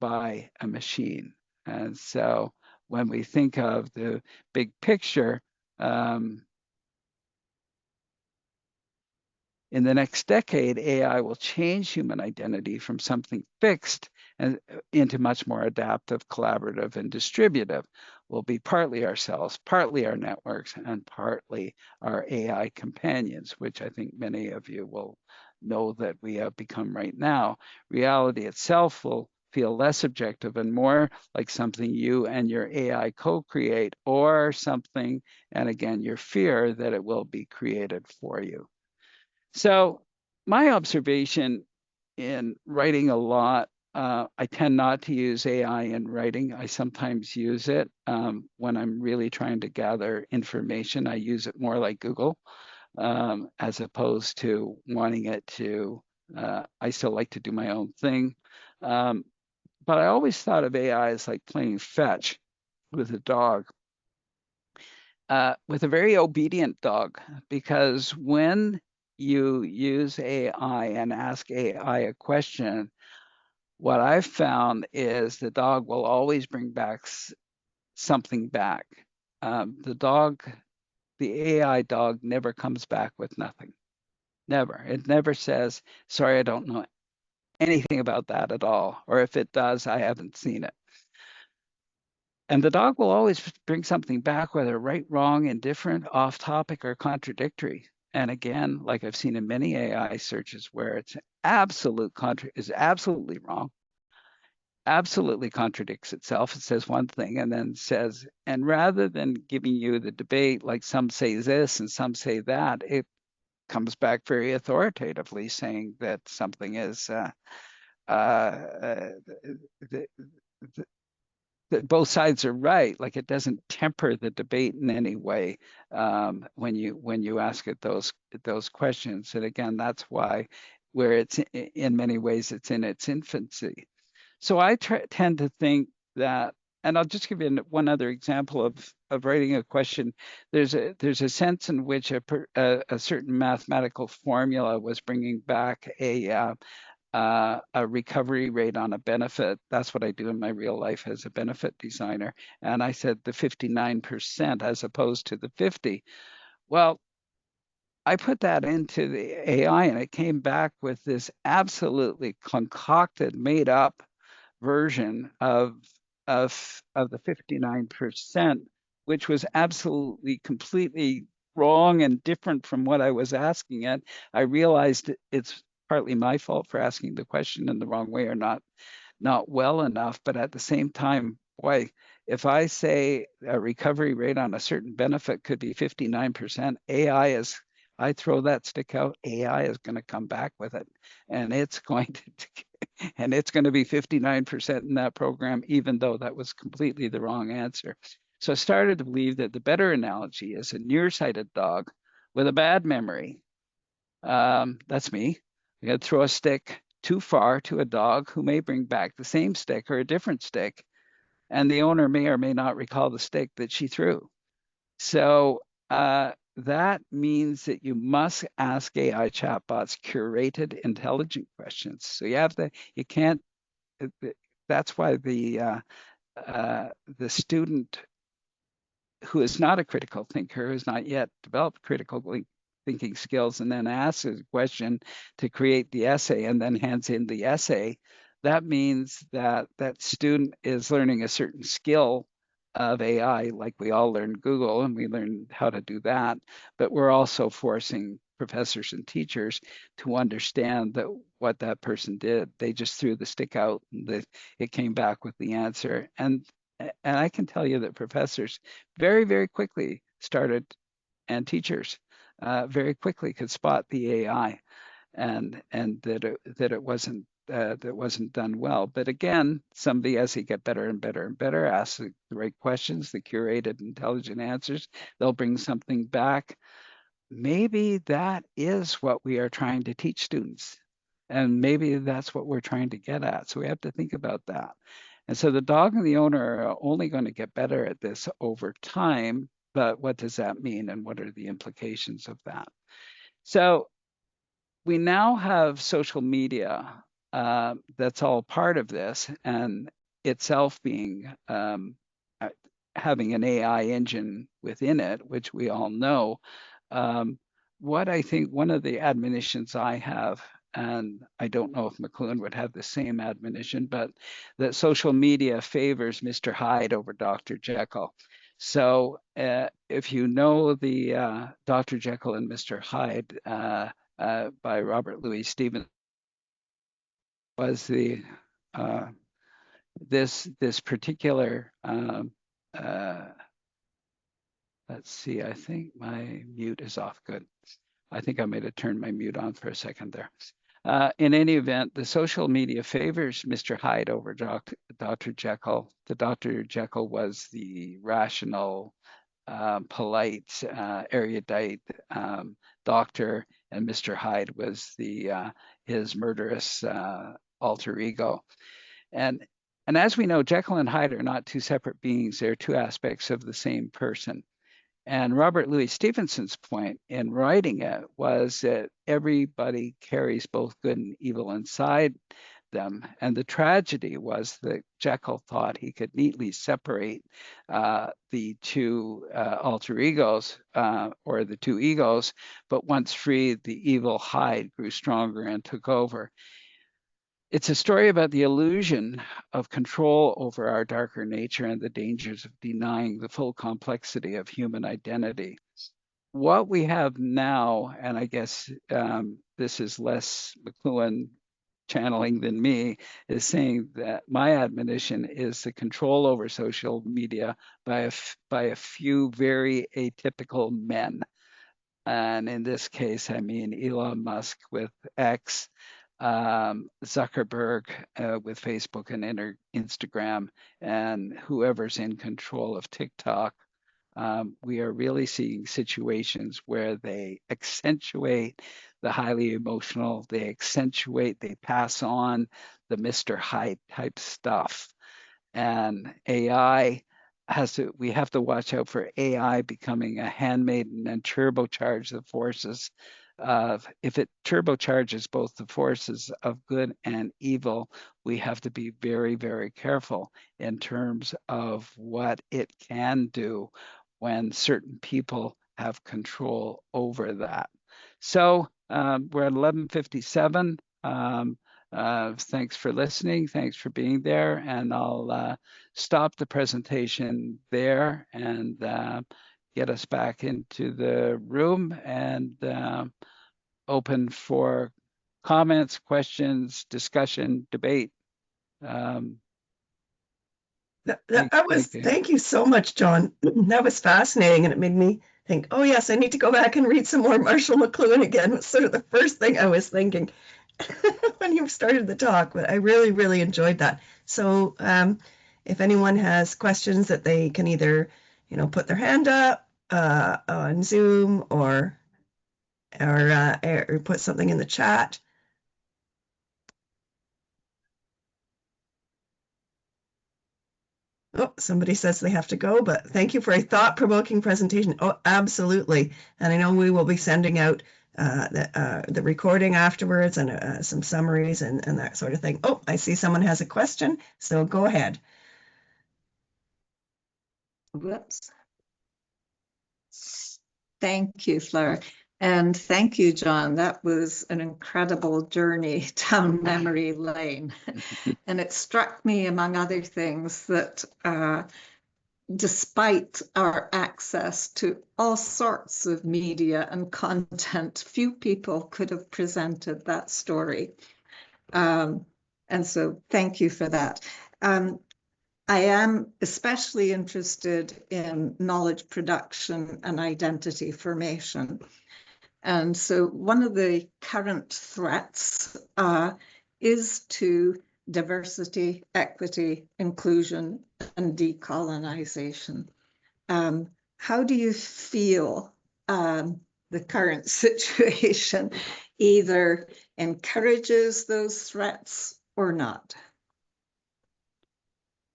by a machine? And so when we think of the big picture, in the next decade, AI will change human identity from something fixed and into much more adaptive, collaborative, and distributive. We'll be partly ourselves, partly our networks, and partly our AI companions, which I think many of you will know that we have become right now. Reality itself will feel less objective and more like something you and your AI co-create, or something, and again, your fear that it will be created for you. So my observation in writing a lot, I tend not to use AI in writing. I sometimes use it when I'm really trying to gather information. I use it more like Google, as opposed to wanting it to. I still like to do my own thing. Um, but I always thought of AI as like playing fetch with a dog, with a very obedient dog, because when you use AI and ask AI a question, what I've found is the dog will always bring back something back. The dog, the AI dog never comes back with nothing. Never. It never says, sorry, I don't know anything about that at all. Or if it does, I haven't seen it. And the dog will always bring something back, whether right, wrong, indifferent, off topic, or contradictory. And again, like I've seen in many AI searches where it's is absolutely wrong, absolutely contradicts itself. It says one thing and then says, and rather than giving you the debate, like some say this and some say that, it comes back very authoritatively saying that something is uh, uh, th- that both sides are right. Like it doesn't temper the debate in any way when you ask it those questions. And again, that's why where it's in many ways it's in its infancy. So I tend to think that, and I'll just give you one other example of writing a question. There's a sense in which a certain mathematical formula was bringing back a recovery rate on a benefit. That's what I do in my real life as a benefit designer. And I said the 59% as opposed to the 50. Well, I put that into the AI and it came back with this absolutely concocted, made up version of the 59%, which was absolutely completely wrong and different from what I was asking it. I realized it's partly my fault for asking the question in the wrong way or not well enough, but at the same time, boy, if I say a recovery rate on a certain benefit could be 59%, I throw that stick out, AI is going to come back with it, and it's going to and it's going to be 59% in that program, even though that was completely the wrong answer. So I started to believe that the better analogy is a nearsighted dog with a bad memory. That's me. You got to throw a stick too far to a dog who may bring back the same stick or a different stick, and the owner may or may not recall the stick that she threw. So that means that you must ask AI chatbots curated, intelligent questions. So you can't. That's why the student who is not a critical thinker, who's not yet developed critical thinking skills, and then asks a question to create the essay and then hands in the essay, that means that that student is learning a certain skill of AI, like we all learned Google and we learned how to do that, but we're also forcing professors and teachers to understand that what that person did, they just threw the stick out and it came back with the answer. And I can tell you that professors very, very quickly started, and teachers very quickly could spot the AI and that it wasn't done well. But again, somebody as they get better and better and better, ask the right questions, the curated, intelligent answers, they'll bring something back. Maybe that is what we are trying to teach students. And maybe that's what we're trying to get at. So we have to think about that. And so the dog and the owner are only going to get better at this over time. But what does that mean? And what are the implications of that? So we now have social media that's all part of this, and itself being uh, having an AI engine within it, which we all know. Um, what I think one of the admonitions I have, and I don't know if McLuhan would have the same admonition, but that social media favors Mr. Hyde over Dr. Jekyll. So if you know the Dr. Jekyll and Mr. Hyde by Robert Louis Stevenson, was the uh, this particular uh, let's see, I think my mute is off. Good. I think I might have turned my mute on for a second there. In any event, the social media favors Mr. Hyde over Dr. Jekyll. The Dr. Jekyll was the rational, polite, erudite doctor, and Mr. Hyde was the his murderous alter ego. And and as we know, Jekyll and Hyde are not two separate beings; they're two aspects of the same person. And Robert Louis Stevenson's point in writing it was that everybody carries both good and evil inside them. And the tragedy was that Jekyll thought he could neatly separate the two alter egos or the two egos, but once freed, the evil Hyde grew stronger and took over. It's a story about the illusion of control over our darker nature and the dangers of denying the full complexity of human identity. What we have now, and I guess this is less McLuhan channeling than me, is saying that my admonition is the control over social media by a few very atypical men. And in this case, I mean Elon Musk with X, Zuckerberg with Facebook and Instagram, and whoever's in control of TikTok. We are really seeing situations where they accentuate the highly emotional, they pass on the Mr. Hyde type stuff. And AI we have to watch out for AI becoming a handmaiden and turbocharge the forces of, if it turbocharges both the forces of good and evil, we have to be very, very careful in terms of what it can do when certain people have control over that. So we're at 11:57. Thanks for listening. Thanks for being there. And I'll stop the presentation there and get us back into the room and open for comments, questions, discussion, debate. Thank you so much, John. That was fascinating, and it made me think, oh yes, I need to go back and read some more Marshall McLuhan again. Was sort of the first thing I was thinking when you started the talk, but I really, really enjoyed that. So if anyone has questions that they can either, put their hand up on Zoom or put something in the chat. Oh, somebody says they have to go, but thank you for a thought-provoking presentation. Oh, absolutely. And I know we will be sending out the recording afterwards and some summaries and that sort of thing. Oh, I see someone has a question, so go ahead. Whoops. Thank you, Fleur. And thank you, John. That was an incredible journey down memory lane. And it struck me, among other things, that despite our access to all sorts of media and content, few people could have presented that story. And so thank you for that. I am especially interested in knowledge production and identity formation. And so one of the current threats is to diversity, equity, inclusion, and decolonization. How do you feel the current situation either encourages those threats or not?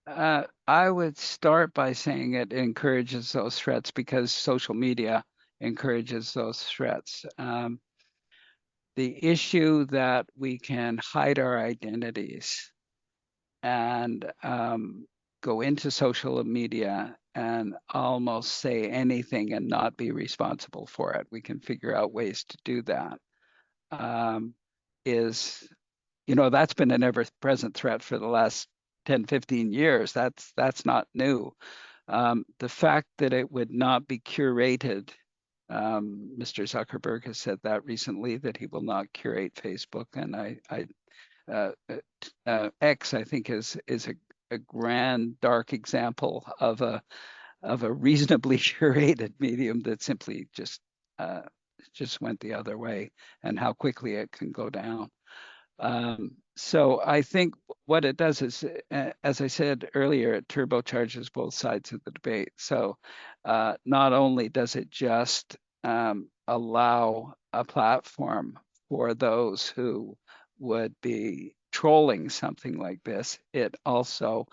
I would start by saying it encourages those threats because social media encourages those threats. the issue that we can hide our identities and go into social media and almost say anything and not be responsible for it. We can figure out ways to do that. Is, that's been an ever-present threat for the last 10, 15 years. That's not new. The fact that it would not be curated, Mr. Zuckerberg has said that recently, that he will not curate Facebook, and X, I think, is a grand dark example of a reasonably curated medium that simply just went the other way, and how quickly it can go down. So I think what it does is, as I said earlier, it turbocharges both sides of the debate. So not only does it just allow a platform for those who would be trolling something like this, it also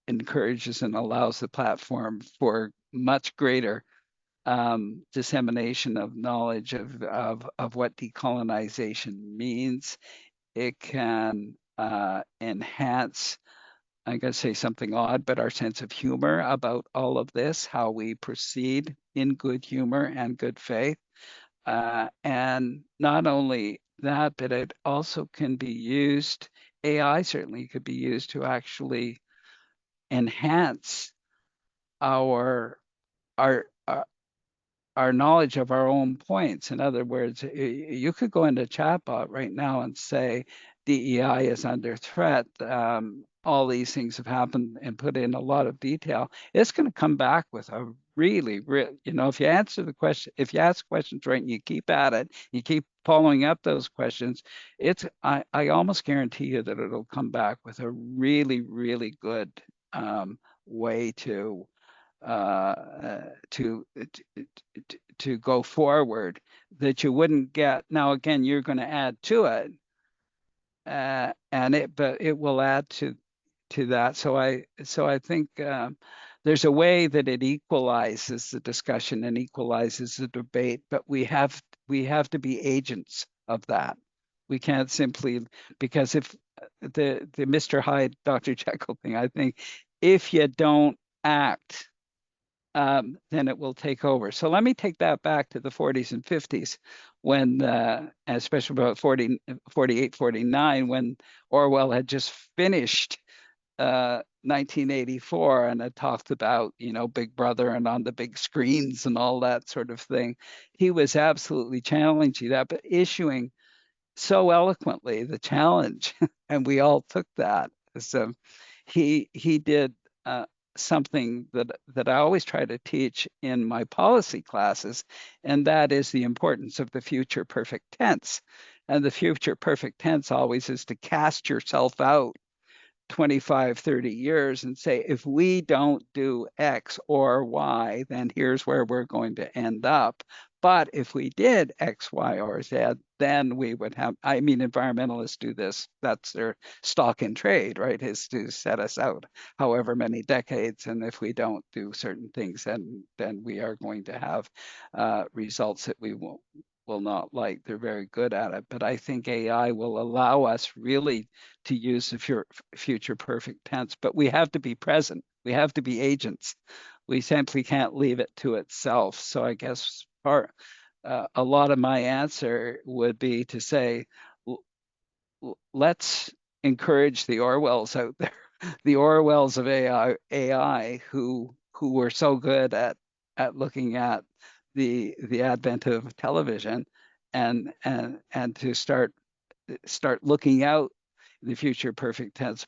encourages and allows the platform for much greater dissemination of knowledge of what decolonization means. It can enhance, I'm going to say something odd, but our sense of humor about all of this, how we proceed in good humor and good faith. And not only that, but it also can be used, AI certainly could be used to actually enhance our our our knowledge of our own points. In other words, you could go into chatbot right now and say DEI is under threat. All these things have happened, and put in a lot of detail. It's going to come back with a really, if you answer the question, if you ask questions right and you keep at it, you keep following up those questions, I almost guarantee you that it'll come back with a really, really good way to go forward that you wouldn't get. Now, again, you're going to add to it, but it will add to that. So I think there's a way that it equalizes the discussion and equalizes the debate, but we have to be agents of that. We can't simply, because if the Mr. Hyde, Dr. Jekyll thing, I think if you don't act, then it will take over. So let me take that back to the 40s and 50s, when, especially about 48, 49, when Orwell had just finished 1984 and had talked about, Big Brother and on the big screens and all that sort of thing. He was absolutely challenging that, but issuing so eloquently the challenge, and we all took that. So he did something that I always try to teach in my policy classes, and that is the importance of the future perfect tense. And the future perfect tense always is to cast yourself out 25, 30 years and say, if we don't do X or Y, then here's where we're going to end up. But if we did X, Y, or Z, then we would have, environmentalists do this. That's their stock in trade, right? Is to set us out however many decades. And if we don't do certain things, then we are going to have results that we will not like. They're very good at it. But I think AI will allow us really to use the future perfect tense. But we have to be present. We have to be agents. We simply can't leave it to itself. So I guess a lot of my answer would be to say, let's encourage the Orwells out there, the Orwells of AI who were so good at looking at the advent of television, and to start looking out the future perfect tense.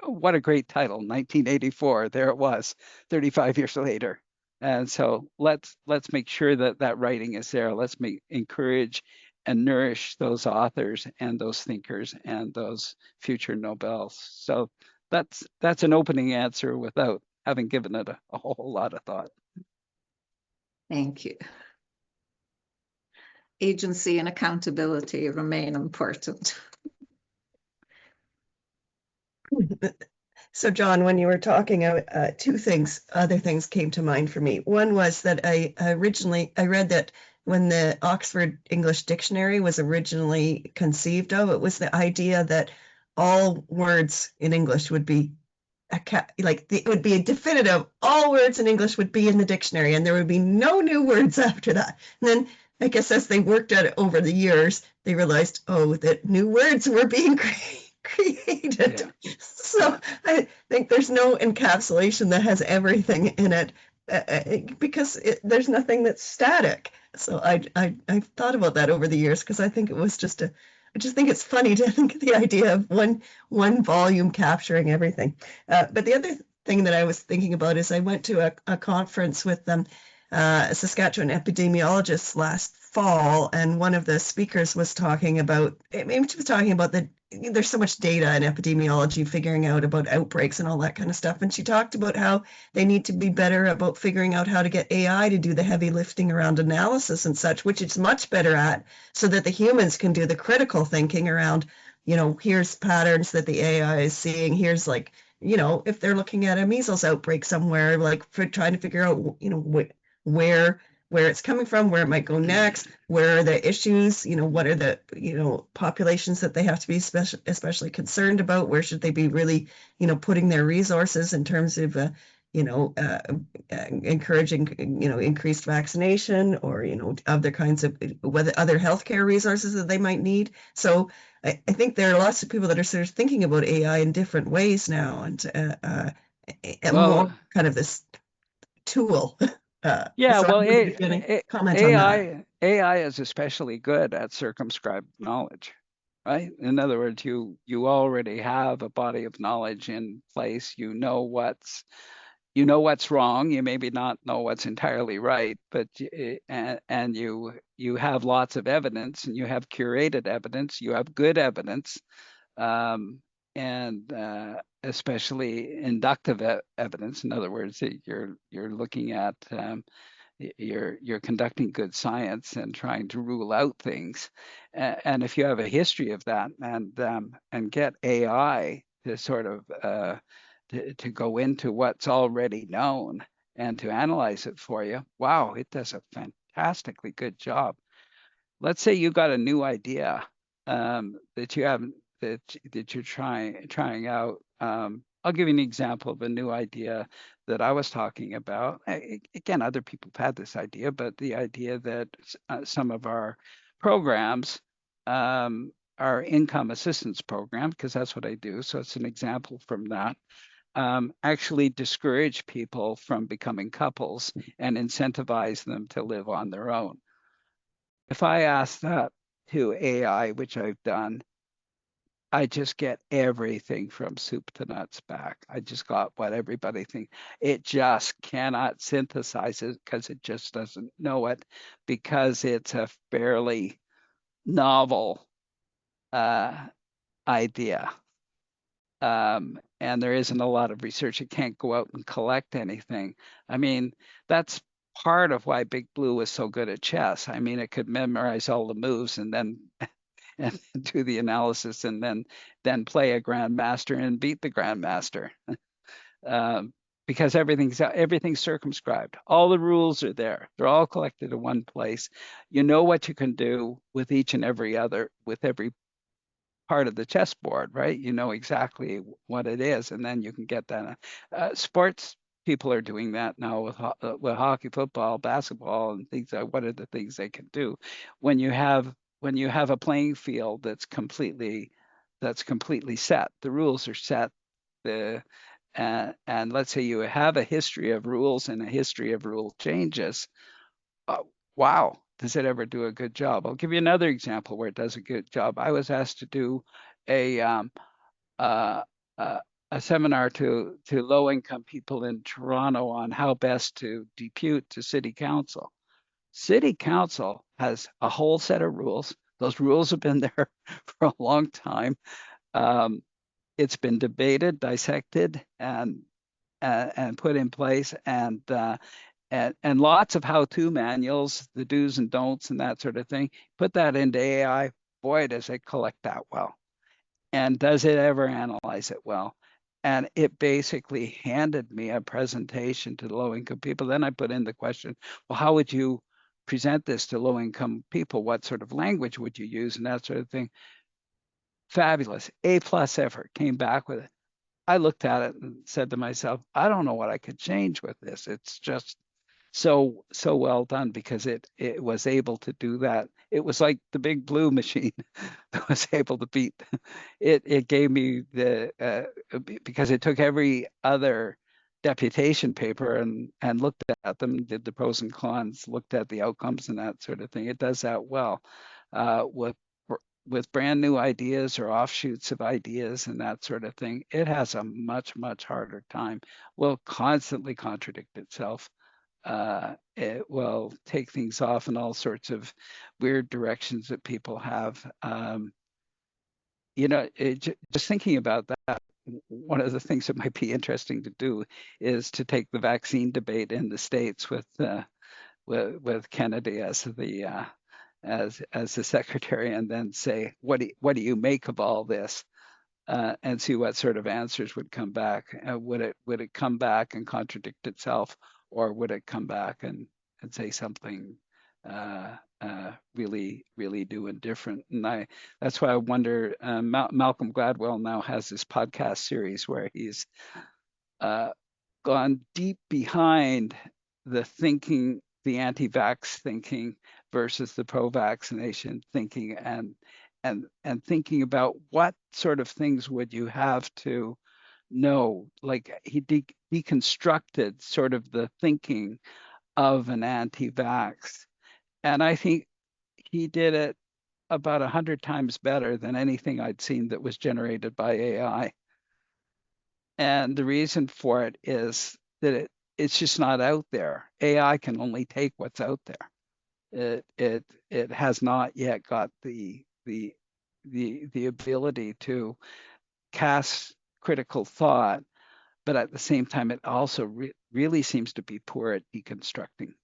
What a great title, 1984. There it was, 35 years later. And so let's make sure that writing is there. Let's encourage and nourish those authors and those thinkers and those future Nobels. So that's an opening answer without having given it a whole lot of thought. Thank you. Agency and accountability remain important. So, John, when you were talking, other things came to mind for me. One was that I read that when the Oxford English Dictionary was originally conceived of. It was the idea that all words in English would be it would be a definitive. All words in English would be in the dictionary, and there would be no new words after that. And then I guess as they worked at it over the years, they realized, oh, that new words were being created. Yeah. So I think there's no encapsulation that has everything in it because there's nothing that's static. So I've thought about that over the years because I think it was just I just think it's funny to think of the idea of one volume capturing everything. But the other thing that I was thinking about is I went to a conference with Saskatchewan epidemiologists last fall, and one of the speakers was talking about, maybe she was talking about there's so much data in epidemiology, figuring out about outbreaks and all that kind of stuff. And she talked about how they need to be better about figuring out how to get AI to do the heavy lifting around analysis and such, which it's much better at, so that the humans can do the critical thinking around, here's patterns that the AI is seeing. Here's if they're looking at a measles outbreak somewhere, for trying to figure out, where it's coming from, where it might go next, where are the issues, what are the, populations that they have to be especially concerned about, where should they be really, putting their resources in terms of, encouraging, increased vaccination or, other kinds of, whether other healthcare resources that they might need. So I think there are lots of people that are sort of thinking about AI in different ways now, and more kind of this tool. Yeah, so well, comment on that. AI is especially good at circumscribed knowledge, right? In other words, you already have a body of knowledge in place. You know what's wrong. You maybe not know what's entirely right, but and you have lots of evidence, and you have curated evidence. You have good evidence. And especially inductive evidence. In other words, you're looking at you're conducting good science and trying to rule out things. And if you have a history of that, and get AI to sort of to go into what's already known and to analyze it for you, wow, it does a fantastically good job. Let's say you got a new idea that you haven't that you're trying out. I'll give you an example of a new idea that I was talking about. Again, other people have had this idea, but the idea that some of our programs, our income assistance program, because that's what I do, so it's an example from that, actually discourage people from becoming couples and incentivize them to live on their own. If I ask that to AI, which I've done, I just get everything from soup to nuts back. I just got what everybody thinks. It just cannot synthesize it because it just doesn't know it, because it's a fairly novel idea. And there isn't a lot of research. It can't go out and collect anything. I mean, that's part of why Big Blue was so good at chess. I mean, it could memorize all the moves and then and do the analysis and then play a grandmaster and beat the grandmaster. Because everything's circumscribed. All the rules are there. They're all collected in one place. You know what you can do with each and every part of the chessboard, right? You know exactly what it is, and then you can get that. Sports people are doing that now with hockey, football, basketball, and things. What are the things they can do when you have a playing field that's completely set? The rules are set. And let's say you have a history of rules and a history of rule changes. Wow, does it ever do a good job? I'll give you another example where it does a good job. I was asked to do a seminar to low-income people in Toronto on how best to depute to City Council. City Council has a whole set of rules. Those rules have been there for a long time. It's been debated, dissected, and put in place, and lots of how-to manuals, the do's and don'ts and that sort of thing. Put that into AI, boy, does it collect that well. And does it ever analyze it well? And it basically handed me a presentation to the low-income people. Then I put in the question, well, how would you present this to low-income people, what sort of language would you use and that sort of thing. Fabulous, A+ effort, came back with it. I looked at it and said to myself, I don't know what I could change with this. It's just so well done, because it was able to do that. It was like the Big Blue machine that was able to beat it. It gave me the because it took every other deputation paper and looked at them, did the pros and cons, looked at the outcomes and that sort of thing. It does that well. With brand new ideas or offshoots of ideas and that sort of thing, it has a much harder time. Will constantly contradict itself. It will take things off in all sorts of weird directions that people have. Just thinking about that, one of the things that might be interesting to do is to take the vaccine debate in the States with Kennedy as the secretary, and then say, what do you make of all this? And see what sort of answers would come back. Would it come back and contradict itself, or would it come back and say something really new and different? And that's why I wonder. Malcolm Gladwell now has this podcast series where he's gone deep behind the thinking, the anti-vax thinking versus the pro-vaccination thinking, and thinking about what sort of things would you have to know. Like he deconstructed sort of the thinking of an anti-vax, and I think he did it about 100 times better than anything I'd seen that was generated by AI. And the reason for it is that it's just not out there. AI can only take what's out there. It has not yet got the ability to cast critical thought, but at the same time, it also really seems to be poor at deconstructing.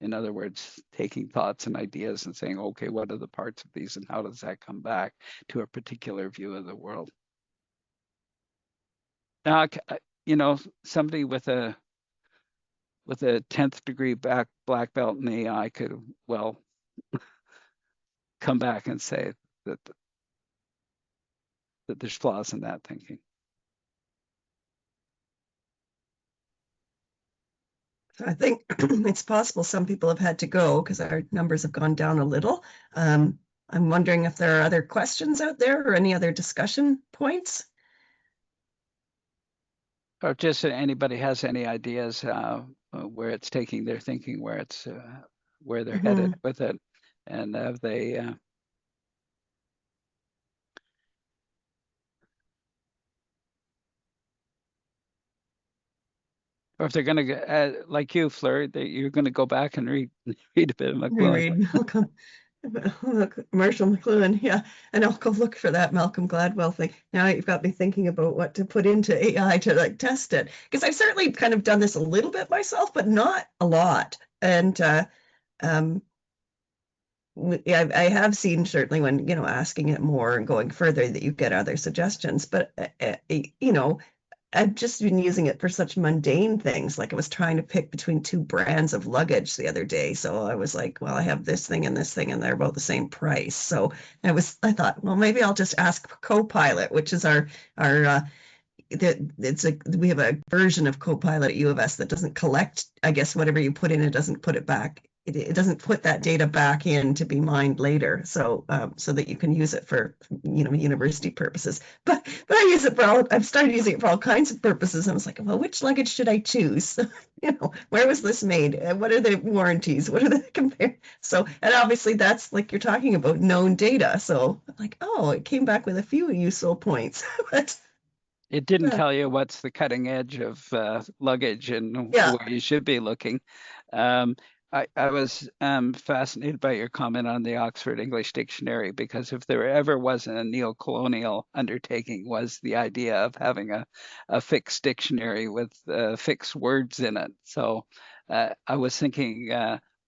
In other words, taking thoughts and ideas and saying, okay, what are the parts of these and how does that come back to a particular view of the world? Now, somebody with a 10th degree black belt in AI could well come back and say that there's flaws in that thinking. I think it's possible some people have had to go because our numbers have gone down a little. I'm wondering if there are other questions out there or any other discussion points. Or just anybody has any ideas where it's taking their thinking, where they're headed with it, and have they or if they're going to, like you, Fleur, you're going to go back and read a bit of McLuhan. Reread Malcolm. Marshall McLuhan, yeah, and I'll go look for that Malcolm Gladwell thing. Now you've got me thinking about what to put into AI to like test it, because I've certainly kind of done this a little bit myself, but not a lot. And I have seen certainly when asking it more and going further that you get other suggestions, but I've just been using it for such mundane things. Like I was trying to pick between two brands of luggage the other day. So I was like, well, I have this thing and this thing, and they're about the same price. So I thought, well, maybe I'll just ask Copilot, which is we have a version of Copilot at U of S that doesn't collect, I guess, whatever you put in, it doesn't put it back. It doesn't put that data back in to be mined later, so that you can use it for university purposes. But I use it for I've started using it for all kinds of purposes. I was like, well, which luggage should I choose? Where was this made? What are the warranties? What are the compare? So, and obviously that's like you're talking about known data. So I'm like, oh, it came back with a few useful points. But it didn't tell you what's the cutting edge of luggage and where you should be looking. I was fascinated by your comment on the Oxford English Dictionary, because if there ever was a neo-colonial undertaking, was the idea of having a fixed dictionary with fixed words in it. So I was thinking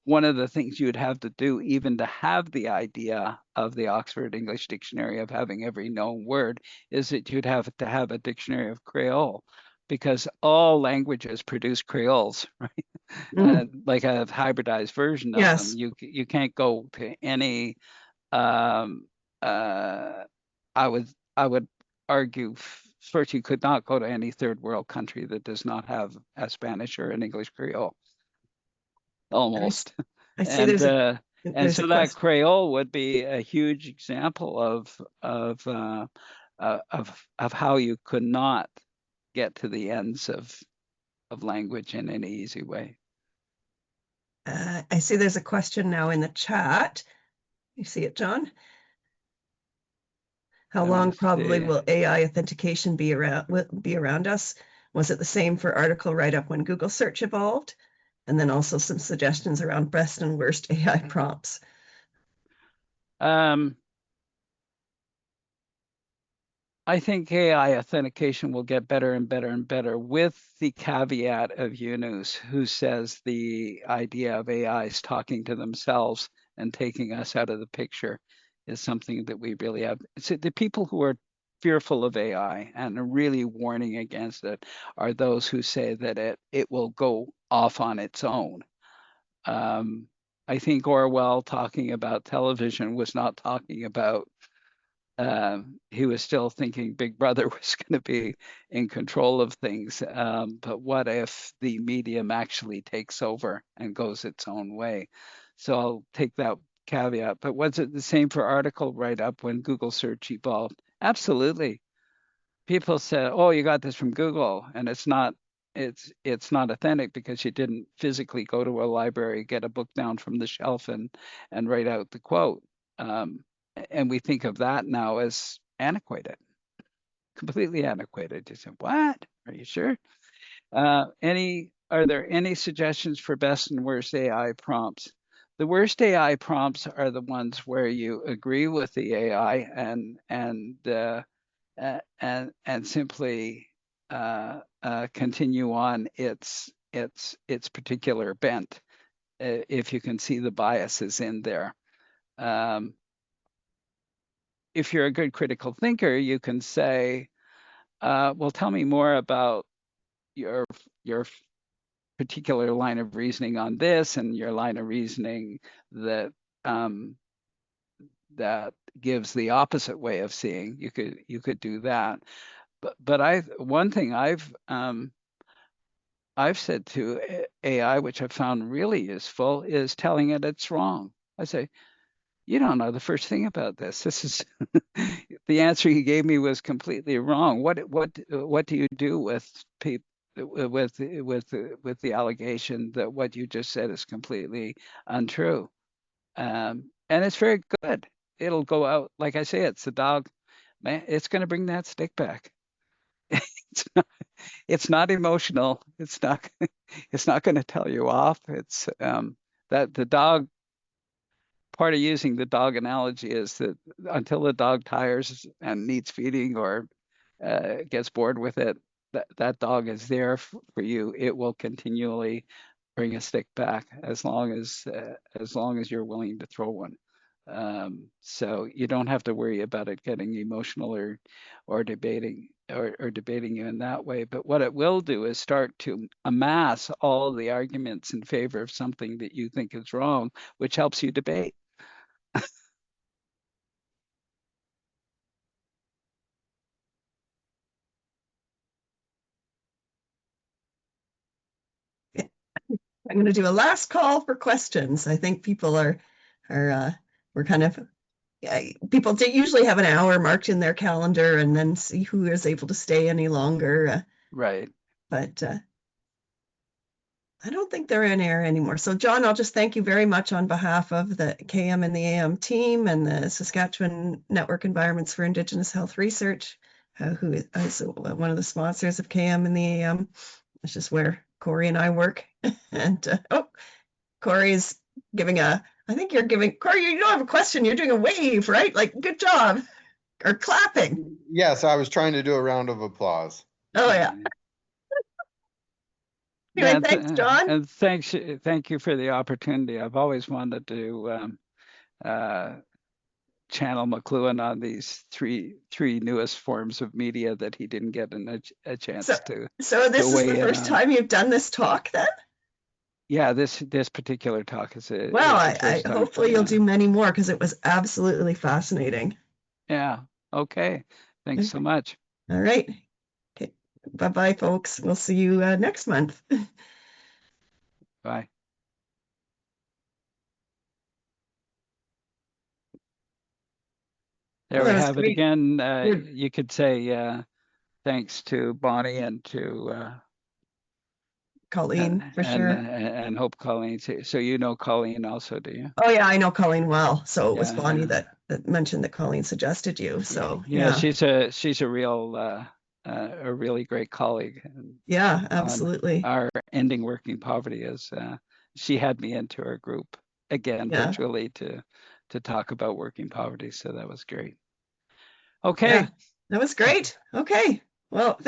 one of the things you would have to do, even to have the idea of the Oxford English Dictionary of having every known word, is that you'd have to have a dictionary of Creole, because all languages produce Creoles, right? like a hybridized version of Yes. them. You can't go to any. Um, I would argue first you could not go to any third world country that does not have a Spanish or an English Creole, almost. I see And there's so a that question. Creole would be a huge example of how you could not get to the ends of language in any easy way. I see there's a question now in the chat. You see it, John? How long probably will AI authentication be around us? Was it the same for article write-up when Google search evolved? And then also some suggestions around best and worst AI prompts. I think AI authentication will get better and better and better, with the caveat of Yunus, who says the idea of AIs talking to themselves and taking us out of the picture is something that we really have. So the people who are fearful of AI and are really warning against it are those who say that it will go off on its own. I think Orwell, talking about television, was not talking about he was still thinking Big Brother was going to be in control of things. But what if the medium actually takes over and goes its own way? So I'll take that caveat. But was it the same for article write-up when Google search evolved? Absolutely. People said, "Oh, you got this from Google," and it's not. It's not authentic because you didn't physically go to a library, get a book down from the shelf, and write out the quote. And we think of that now as antiquated, completely antiquated. You say, what? Are you sure? Are there any suggestions for best and worst AI prompts? The worst AI prompts are the ones where you agree with the AI and simply continue on its particular bent, if you can see the biases in there. If you're a good critical thinker, you can say, well, tell me more about your particular line of reasoning on this, and your line of reasoning that that gives the opposite way of seeing. You could do that. But one thing I've said to AI, which I've found really useful, is telling it it's wrong. I say, you don't know the first thing about this. This is the answer you gave me was completely wrong. What do you do with people with the allegation that what you just said is completely untrue? And it's very good. It'll go out, like I say, it's the dog, man. It's going to bring that stick back. It's not emotional. It's not going to tell you off. It's that the dog. Part of using the dog analogy is that until the dog tires and needs feeding or gets bored with it, that dog is there for you. It will continually bring a stick back as long as you're willing to throw one. So you don't have to worry about it getting emotional or debating you in that way. But what it will do is start to amass all the arguments in favor of something that you think is wrong, which helps you debate. I'm going to do a last call for questions. I think people we're kind of, people usually have an hour marked in their calendar and then see who is able to stay any longer. Right. But I don't think they're in air anymore. So John, I'll just thank you very much on behalf of the KM and the AM team and the Saskatchewan Network Environments for Indigenous Health Research, who is one of the sponsors of KM and the AM. That's just where Corey and I work. And Corey's giving I think you're giving, Corey, you don't have a question, you're doing a wave, right? Like, good job. Or clapping. Yes, I was trying to do a round of applause. Oh, yeah. Anyway, thanks, John. And thank you for the opportunity. I've always wanted to channel McLuhan on these three newest forms of media that he didn't get a chance to. So this is the first time you've done this talk then? Yeah, this particular talk is Well, is the first time. hopefully you'll Yeah. do many more because it was absolutely fascinating. Yeah. Okay. Thanks so much. All right. Okay. Bye-bye, folks. We'll see you next month. Bye. There Well, we that was have it great. again. Good. You could say thanks to Bonnie and to Colleen, for sure. and hope Colleen. So you know Colleen also, do you? Oh yeah, I know Colleen well. So it was Yeah, Bonnie yeah. that mentioned that Colleen suggested you. So Yeah, yeah. she's a real a really great colleague. And Yeah, on absolutely. our ending working poverty is she had me into her group again Yeah. virtually to talk about working poverty. So that was great. Yeah. Okay. That was great. Okay. Well,